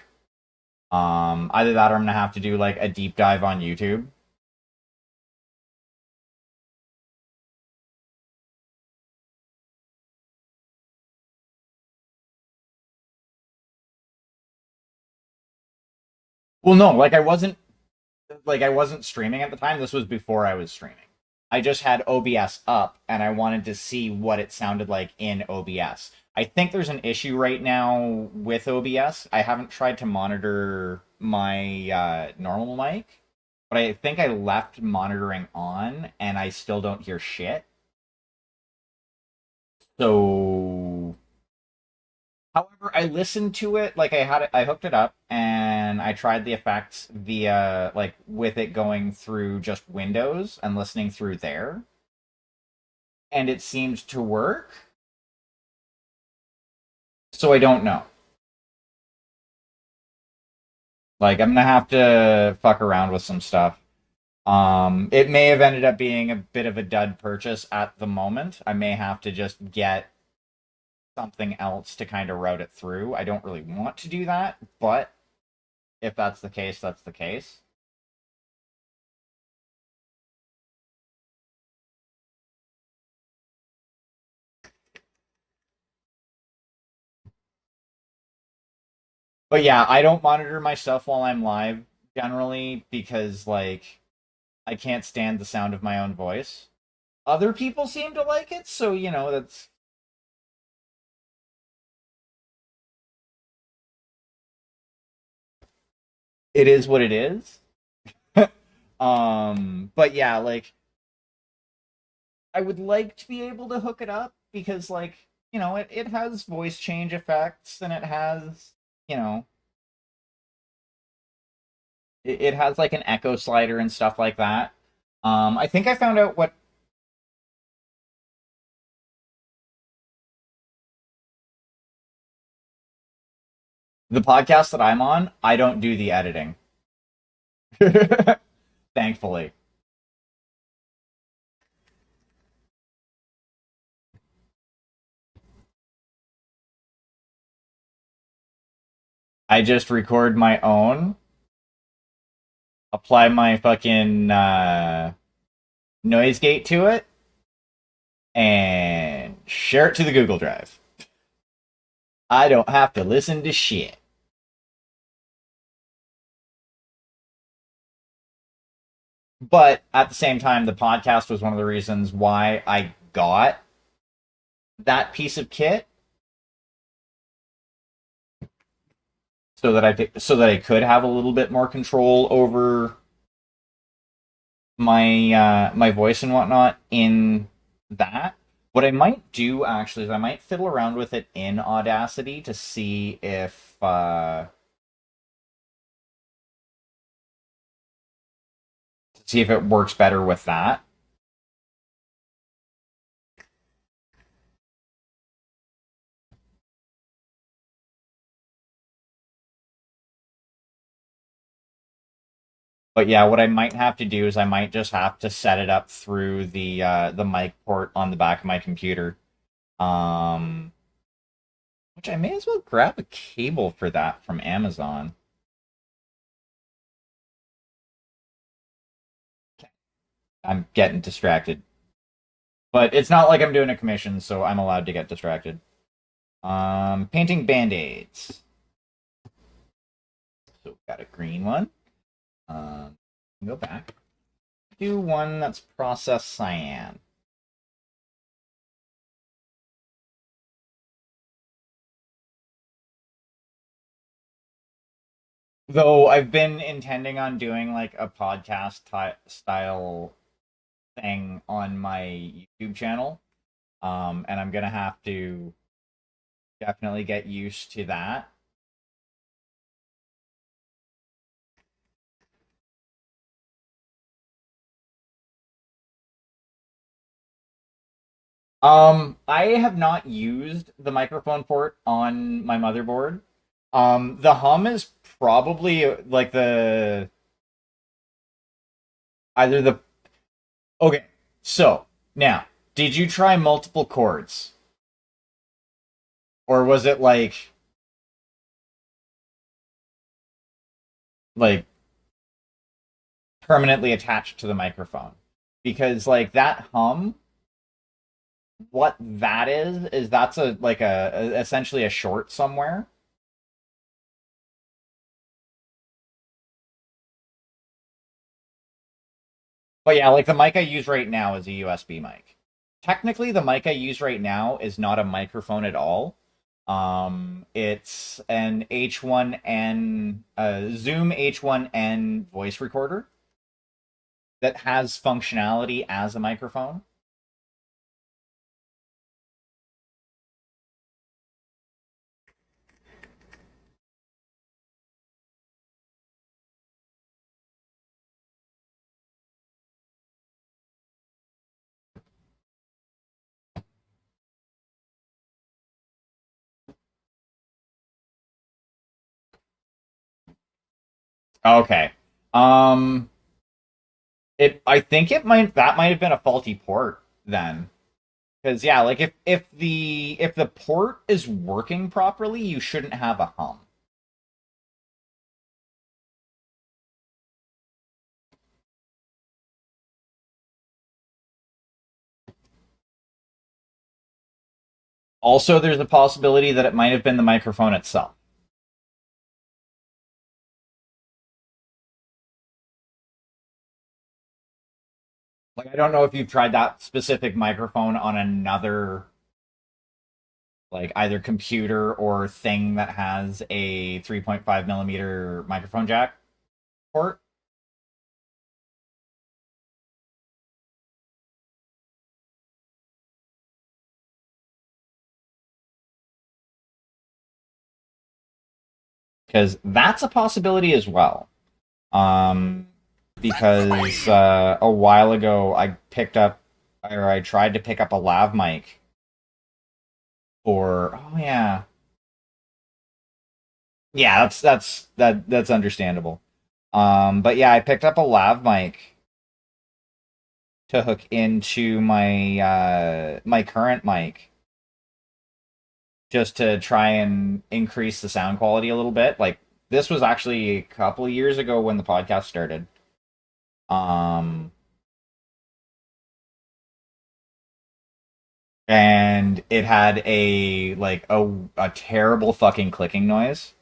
Either that or I'm gonna have to do like a deep dive on YouTube. Well, no, like I wasn't streaming at the time. This was before I was streaming. I just had OBS up and I wanted to see what it sounded like in OBS. I think there's an issue right now with OBS. I haven't tried to monitor my normal mic, but I think I left monitoring on and I still don't hear shit. So however, I listened to it like I hooked it up and I tried the effects via like with it going through just Windows and listening through there, and it seemed to work. So I don't know. Like I'm gonna have to fuck around with some stuff. It may have ended up being a bit of a dud purchase at the moment. I may have to just get something else to kind of route it through. I don't really want to do that, but if that's the case, that's the case. But yeah, I don't monitor my stuff while I'm live generally because like I can't stand the sound of my own voice. Other people seem to like it, so you know that's it is what it is. But yeah, like I would like to be able to hook it up because like, you know, it has voice change effects and it has, you know, it has like an echo slider and stuff like that. I think I found out what the podcast that I'm on, I don't do the editing. Thankfully. I just record my own, apply my fucking noise gate to it, and share it to the Google Drive. I don't have to listen to shit. But at the same time, the podcast was one of the reasons why I got that piece of kit so that I could have a little bit more control over my voice and whatnot in that. What I might do actually is I might fiddle around with it in Audacity to see if it works better with that. But yeah, what I might have to do is I might just have to set it up through the mic port on the back of my computer. Um, which I may as well grab a cable for that from Amazon. I'm getting distracted. But it's not like I'm doing a commission, so I'm allowed to get distracted. Painting band-aids. So got a green one. Go back. Do one that's processed cyan. Though I've been intending on doing like a podcast style thing on my YouTube channel. And I'm gonna have to definitely get used to that. I have not used the microphone port on my motherboard. The hum is probably like the either the okay. So now, did you try multiple chords, or was it like like permanently attached to the microphone, because like that hum, what that is that's a like a essentially a short somewhere. But yeah, like the mic I use right now is a USB mic. Technically, the mic I use right now is not a microphone at all. It's an H1N, Zoom H1N voice recorder that has functionality as a microphone. Okay. Um, I think that might have been a faulty port then. Because yeah, like if the port is working properly, you shouldn't have a hum. Also, there's a possibility that it might have been the microphone itself. Like I don't know if you've tried that specific microphone on another like either computer or thing that has a 3.5 millimeter microphone jack port. Because that's a possibility as well. Um, because a while ago I tried to pick up a lav mic for. Oh yeah, yeah, that's understandable. But yeah, I picked up a lav mic to hook into my current mic just to try and increase the sound quality a little bit. Like this was actually a couple of years ago when the podcast started. Um, and it had a terrible fucking clicking noise.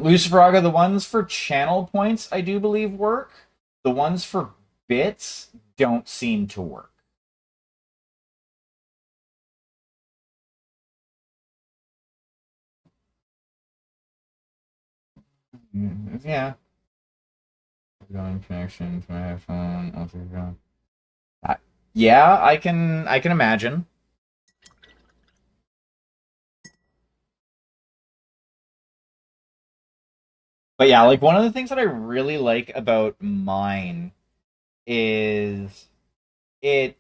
Luciferaga, the ones for channel points I do believe work. The ones for bits don't seem to work. Yeah. Going connection to my headphone. Uh, yeah, I can imagine. But yeah, like one of the things that I really like about mine is it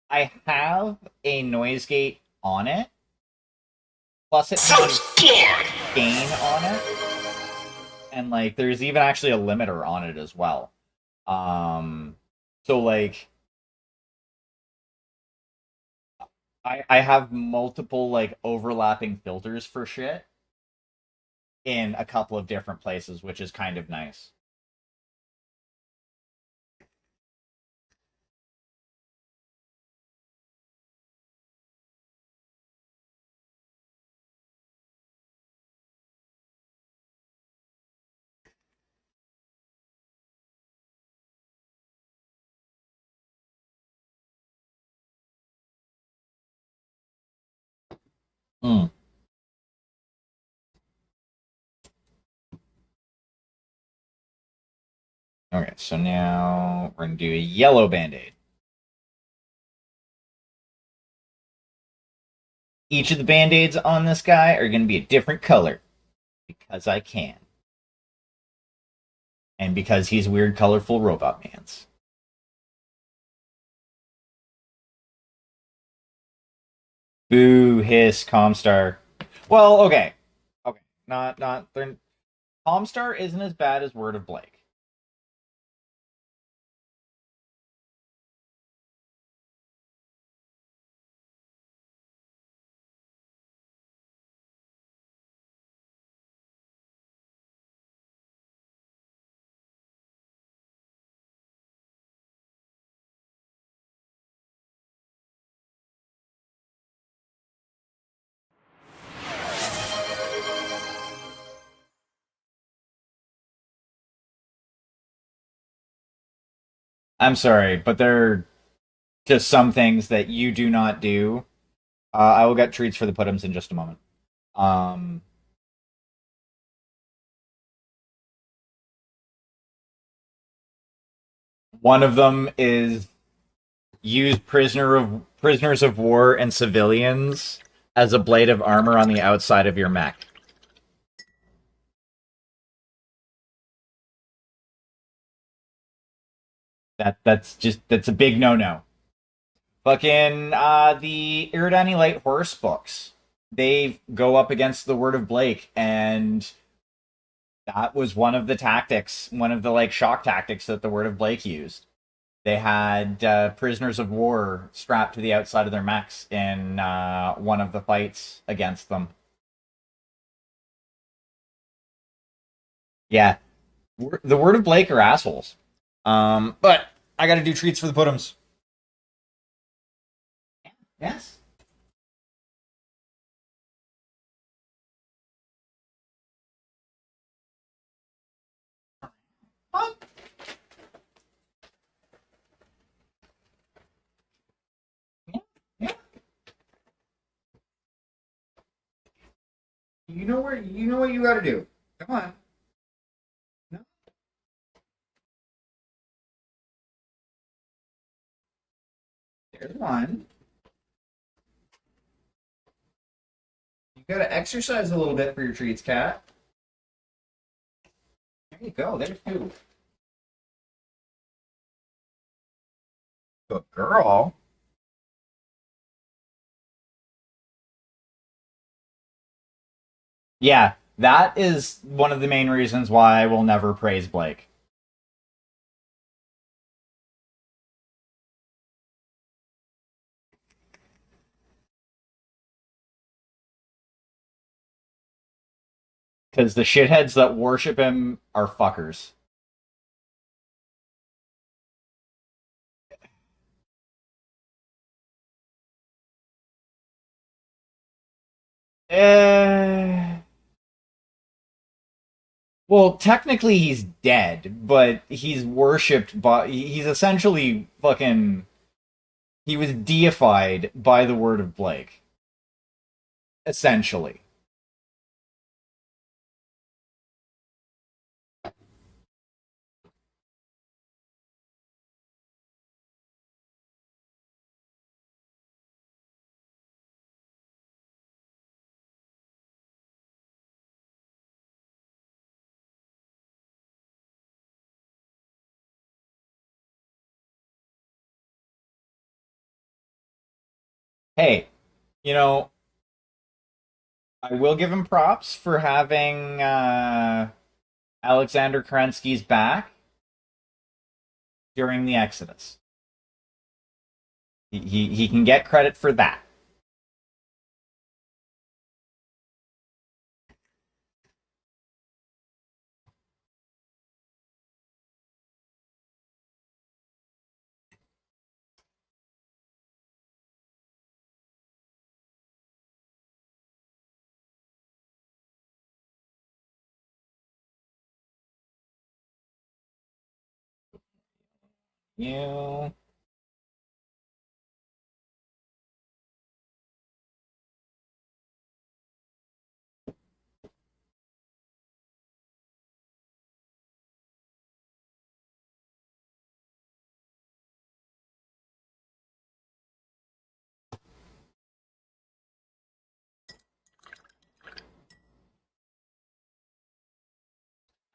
I have a noise gate on it, plus it has gain on it, and like there's even actually a limiter on it as well. Um so like I have multiple like overlapping filters for shit in a couple of different places, which is kind of nice. Mm. Okay, so now we're gonna do a yellow band-aid. Each of the band-aids on this guy are gonna be a different color because I can. And because he's weird, colorful robot mans. Boo, hiss, Comstar. Well, okay. Okay. Not they're Comstar isn't as bad as Word of Blake. I'm sorry, but there are just some things that you do not do. I will get treats for the putums in just a moment. Um, One of them is use prisoners of war and civilians as a blade of armor on the outside of your mech. That's a big no. Fucking the Iridani Light Horse books. They go up against the Word of Blake, and that was one of the tactics, one of the like shock tactics that the Word of Blake used. They had prisoners of war strapped to the outside of their mechs in one of the fights against them. Yeah, the Word of Blake are assholes. But I got to do treats for the putums. Yes. Oh, yeah, yeah. You know where. You know what you got to do. Come on. No, there's one. You got to exercise a little bit for your treats, cat. There you go. There's two. Good girl. Yeah, that is one of the main reasons why I will never praise Blake. Because the shitheads that worship him are fuckers. Eh. Well, technically he's dead, but he's worshipped by. He's essentially fucking. He was deified by the word of Blake. Essentially. Hey, you know, I will give him props for having Alexander Kerensky's back during the Exodus. He can get credit for that. You.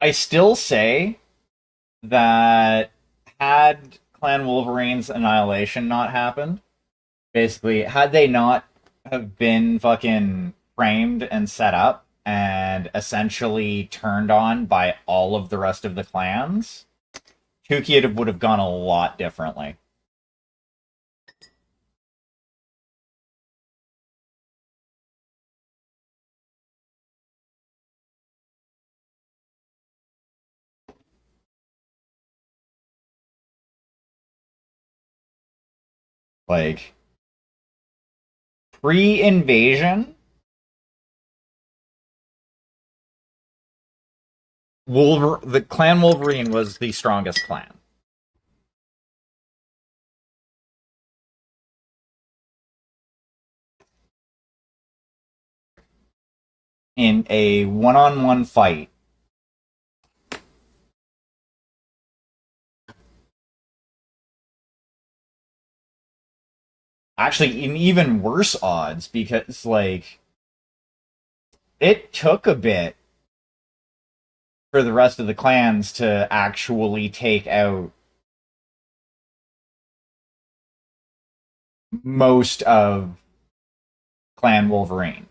I still say that had Clan Wolverine's annihilation not happened, basically, had they not have been fucking framed and set up and essentially turned on by all of the rest of the clans, Tukey would have gone a lot differently. Like, pre-invasion, the Clan Wolverine was the strongest clan. in a one-on-one fight. Actually, in even worse odds, because like it took a bit for the rest of the clans to actually take out most of Clan Wolverine.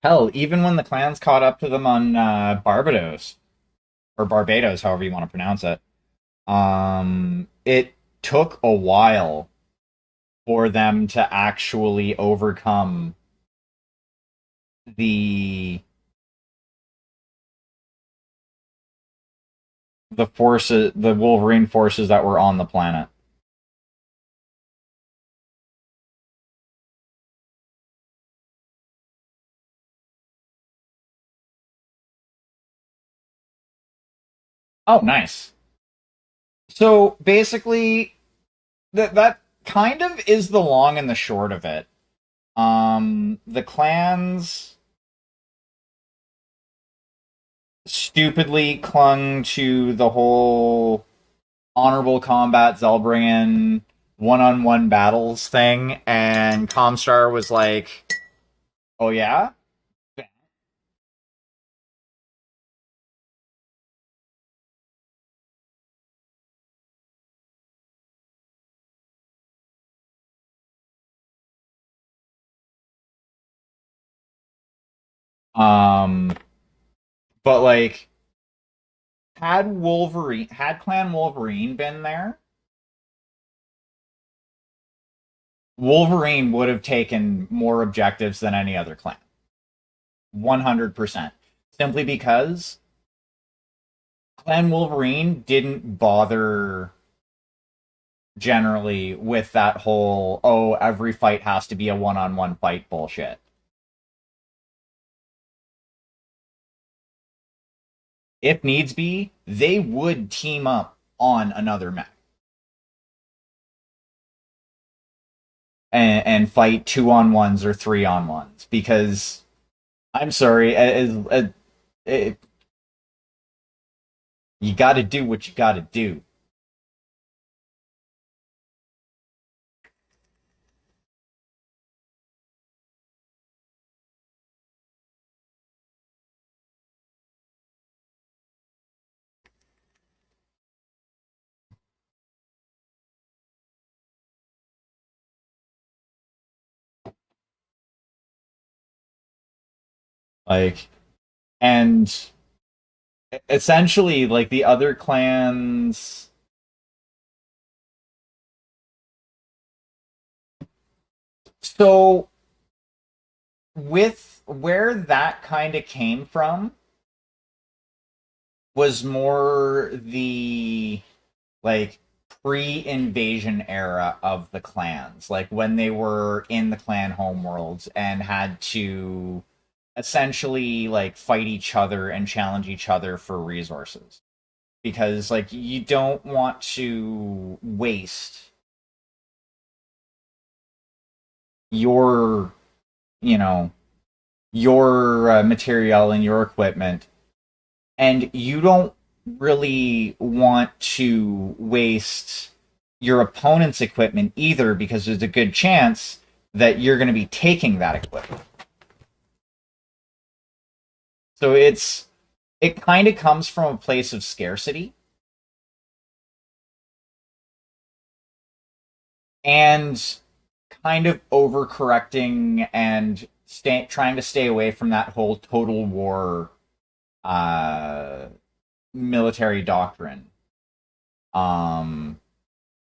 Hell, even when the clans caught up to them on Barbados or Barbados, however you want to pronounce it, it took a while for them to actually overcome the the Wolverine forces that were on the planet. Oh, nice. So basically, that kind of is the long and the short of it. The clans stupidly clung to the whole honorable combat Zelbrian one-on-one battles thing, and Comstar was like, "Oh yeah." Um, but like, had Clan Wolverine been there, Wolverine would have taken more objectives than any other clan. 100%. Simply because Clan Wolverine didn't bother generally with that whole, oh, every fight has to be a one-on-one fight bullshit. If needs be, they would team up on another mech and fight 2-on-1s or 3-on-1s because I'm sorry, you got to do what you got to do. Like, and essentially, like the other clans. So, with where that kind of came from was more the like pre-invasion era of the clans, like when they were in the clan homeworlds and had to essentially like fight each other and challenge each other for resources because like you don't want to waste your you know your material and your equipment, and you don't really want to waste your opponent's equipment either, because there's a good chance that you're going to be taking that equipment. So it kind of comes from a place of scarcity. And kind of overcorrecting and trying to stay away from that whole total war uh, military doctrine. Um,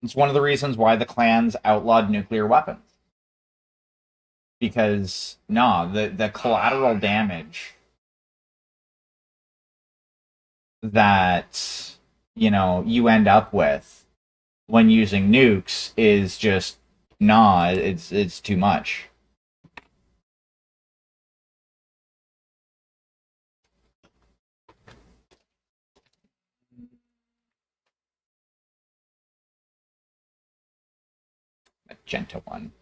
it's one of the reasons why the clans outlawed nuclear weapons. Because the collateral damage that you end up with when using nukes is just it's too much. Magenta one.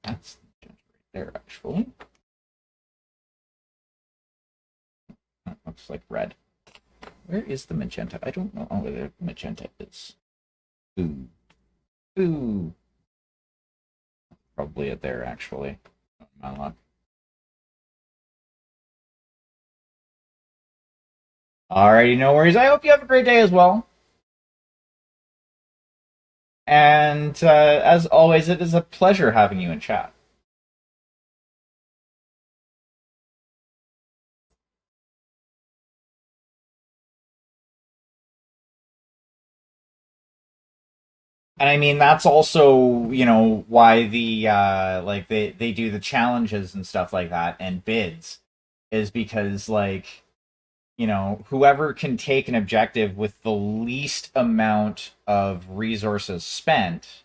That's right there, actually. That looks like red. Where is the magenta? I don't know where the magenta is. Ooh. Ooh. Probably it there, actually. Oh, my luck. Alrighty, no worries. I hope you have a great day as well. And as always, it is a pleasure having you in chat. And I mean, that's also, why the like they do the challenges and stuff like that and bids, is because, like, whoever can take an objective with the least amount of resources spent.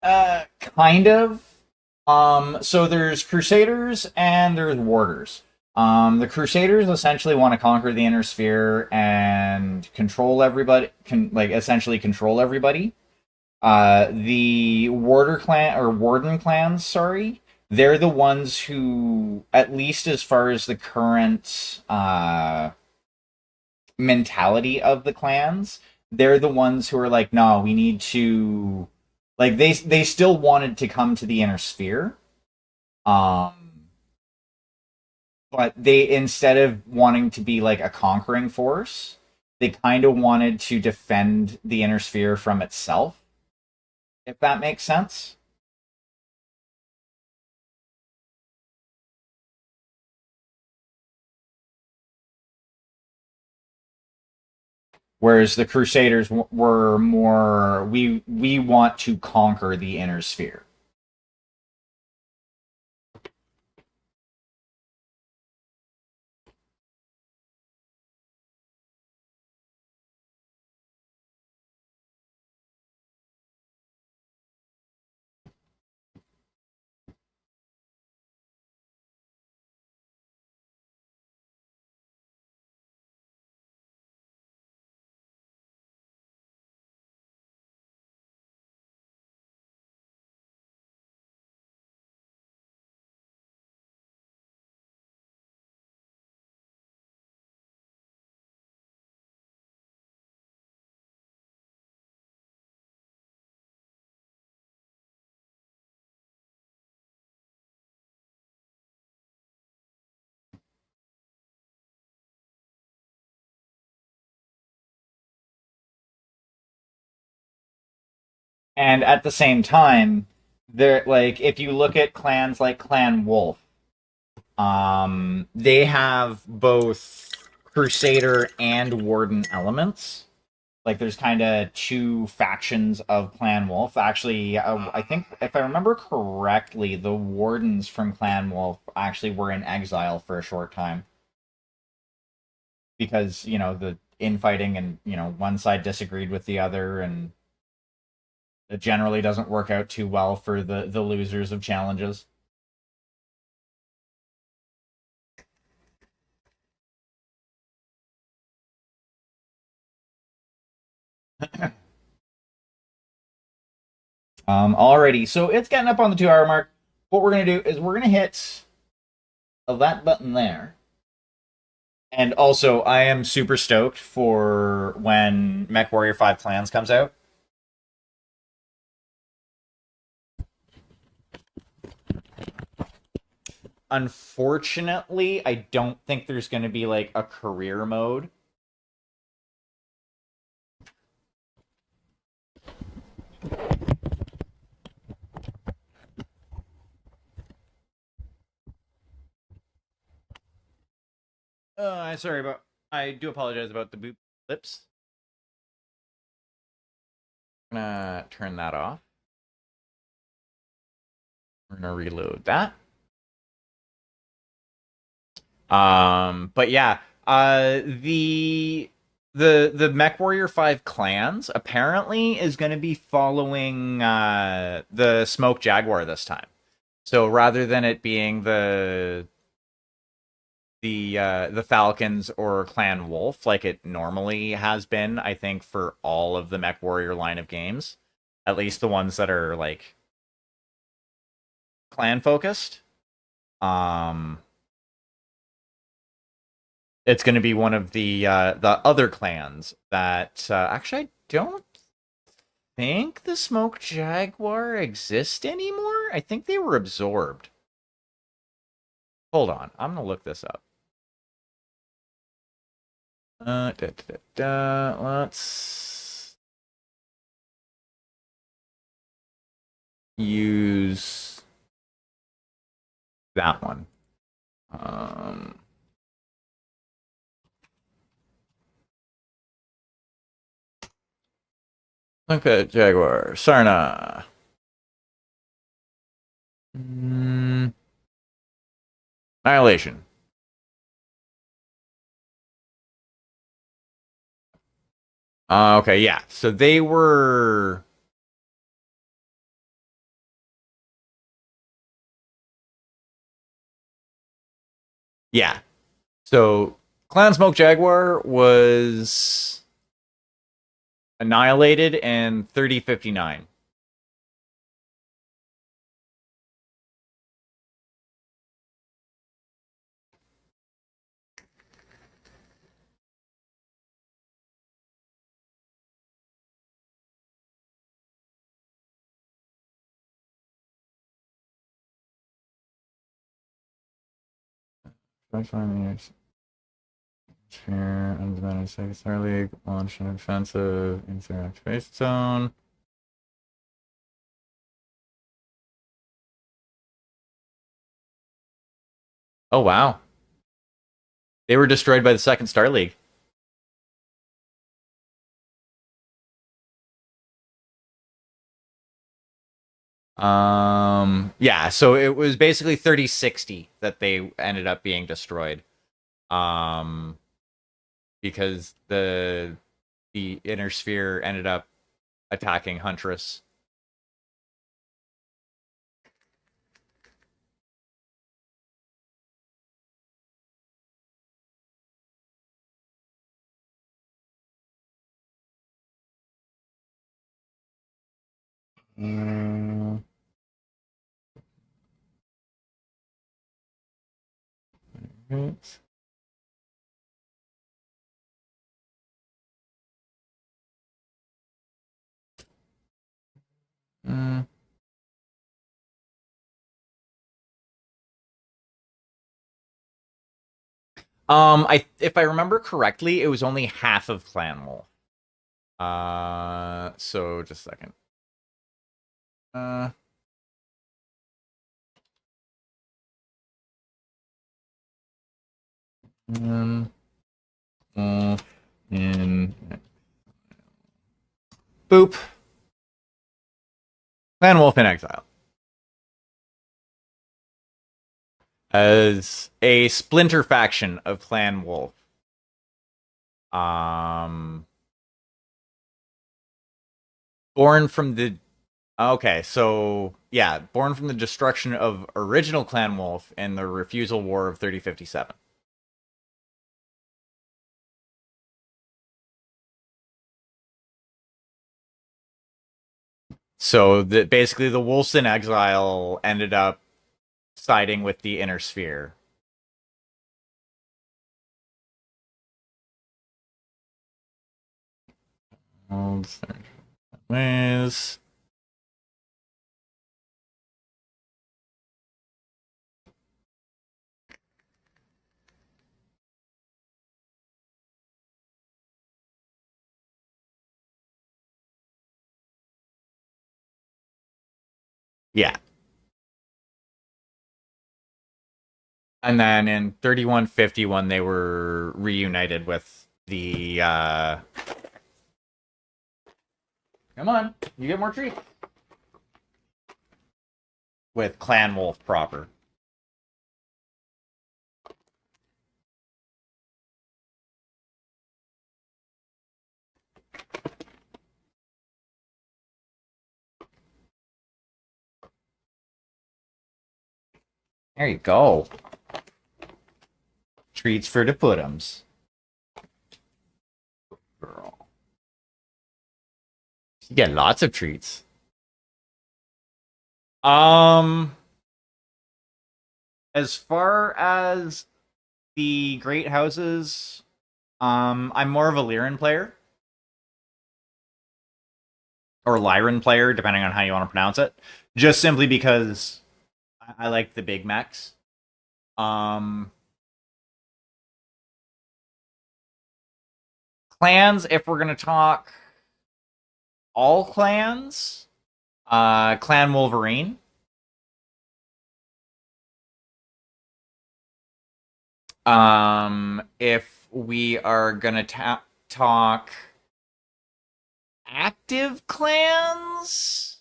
Kind of. So there's Crusaders and there's Warders. The Crusaders essentially want to conquer the Inner Sphere and control everybody, essentially control everybody. The Warder clan or Warden clans, sorry, they're the ones who, at least as far as the current mentality of the clans, they're the ones who are like, no, we need to, like, they still wanted to come to the Inner Sphere, um, but they, instead of wanting to be like a conquering force, they kind of wanted to defend the Inner Sphere from itself, if that makes sense. Whereas the Crusaders were more, we want to conquer the Inner Sphere. And at the same time, they're like, if you look at clans like Clan Wolf, they have both Crusader and Warden elements. Like, there's kind of two factions of Clan Wolf. Actually, I think, if I remember correctly, the Wardens from Clan Wolf actually were in exile for a short time because, the infighting, and, one side disagreed with the other, and it generally doesn't work out too well for the losers of challenges. Alrighty, so it's getting up on the 2 hour mark. what we're going to do is we're going to hit that button there. And also, I am super stoked for when MechWarrior 5 Clans comes out. Unfortunately, I don't think there's going to be like a career mode. Sorry about. I do apologize about the boot lips. I'm gonna turn that off. We're gonna reload that. But yeah, the MechWarrior 5 Clans apparently is going to be following the Smoke Jaguar this time. So rather than it being the Falcons or Clan Wolf like it normally has been, I think for all of the MechWarrior line of games, at least the ones that are like clan focused, it's going to be one of the other clans that actually I don't think the Smoke Jaguar exist anymore. I think they were absorbed. Hold on, I'm gonna look this up. Let's use that one. Look at Jaguar. Sarna. Annihilation. Okay, yeah. So they were. Yeah. So Clan Smoke Jaguar was annihilated in 3059. Years. Sphere, Undisbanded Second Star League, launched an offensive insert activation zone. Oh wow. They were destroyed by the Second Star League. Yeah, so it was basically 3060 that they ended up being destroyed. Um because the inner sphere ended up attacking Huntress. Right. Mm. If I remember correctly, it was only half of Clan Wolf. So just a second. In boop. Clan Wolf in Exile. As a splinter faction of Clan Wolf. Born from the Okay, so yeah, born from the destruction of original Clan Wolf and the Refusal War of 3057. So basically the Wolves in Exile ended up siding with the inner sphere. Liz. Yeah. And then in 3151 they were reunited with the come on, you get more treats. With Clan Wolf proper. There you go. Treats for the putums. Girl. You get lots of treats. As far as the great houses, I'm more of a Lyran player. Or Lyran player, depending on how you want to pronounce it. Just simply because I like the big mechs. Clans, if we're gonna talk all clans, Clan Wolverine. If we are gonna talk active clans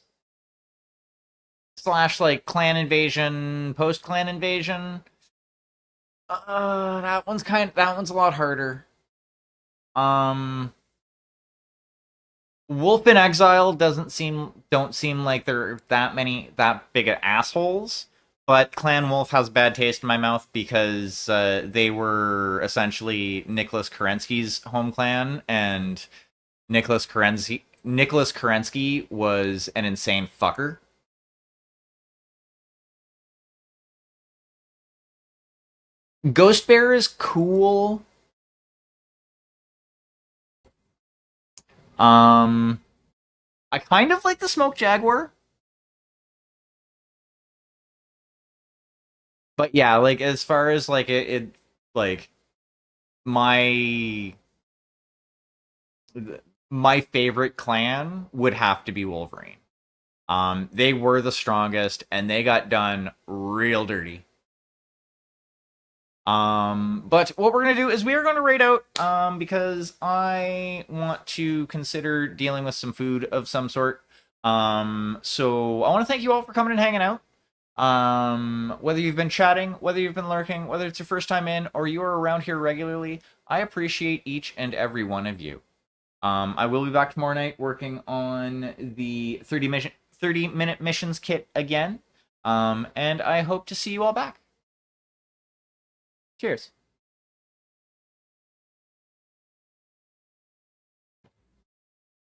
slash like clan invasion, post clan invasion, that one's a lot harder. Wolf in Exile don't seem like they're that big of assholes. But Clan Wolf has bad taste in my mouth because they were essentially Nicholas Kerensky's home clan, and Nicholas Kerensky was an insane fucker. Ghost Bear is cool. I kind of like the Smoke Jaguar. But yeah, like as far as like it like my my favorite clan would have to be Wolverine. They were the strongest and they got done real dirty. But what we're gonna do is we are gonna raid out because I want to consider dealing with some food of some sort. So I want to thank you all for coming and hanging out. Whether you've been chatting, whether you've been lurking, whether it's your first time in, or you are around here regularly, I appreciate each and every one of you. I will be back tomorrow night working on the 30-minute missions kit again. And I hope to see you all back. Cheers.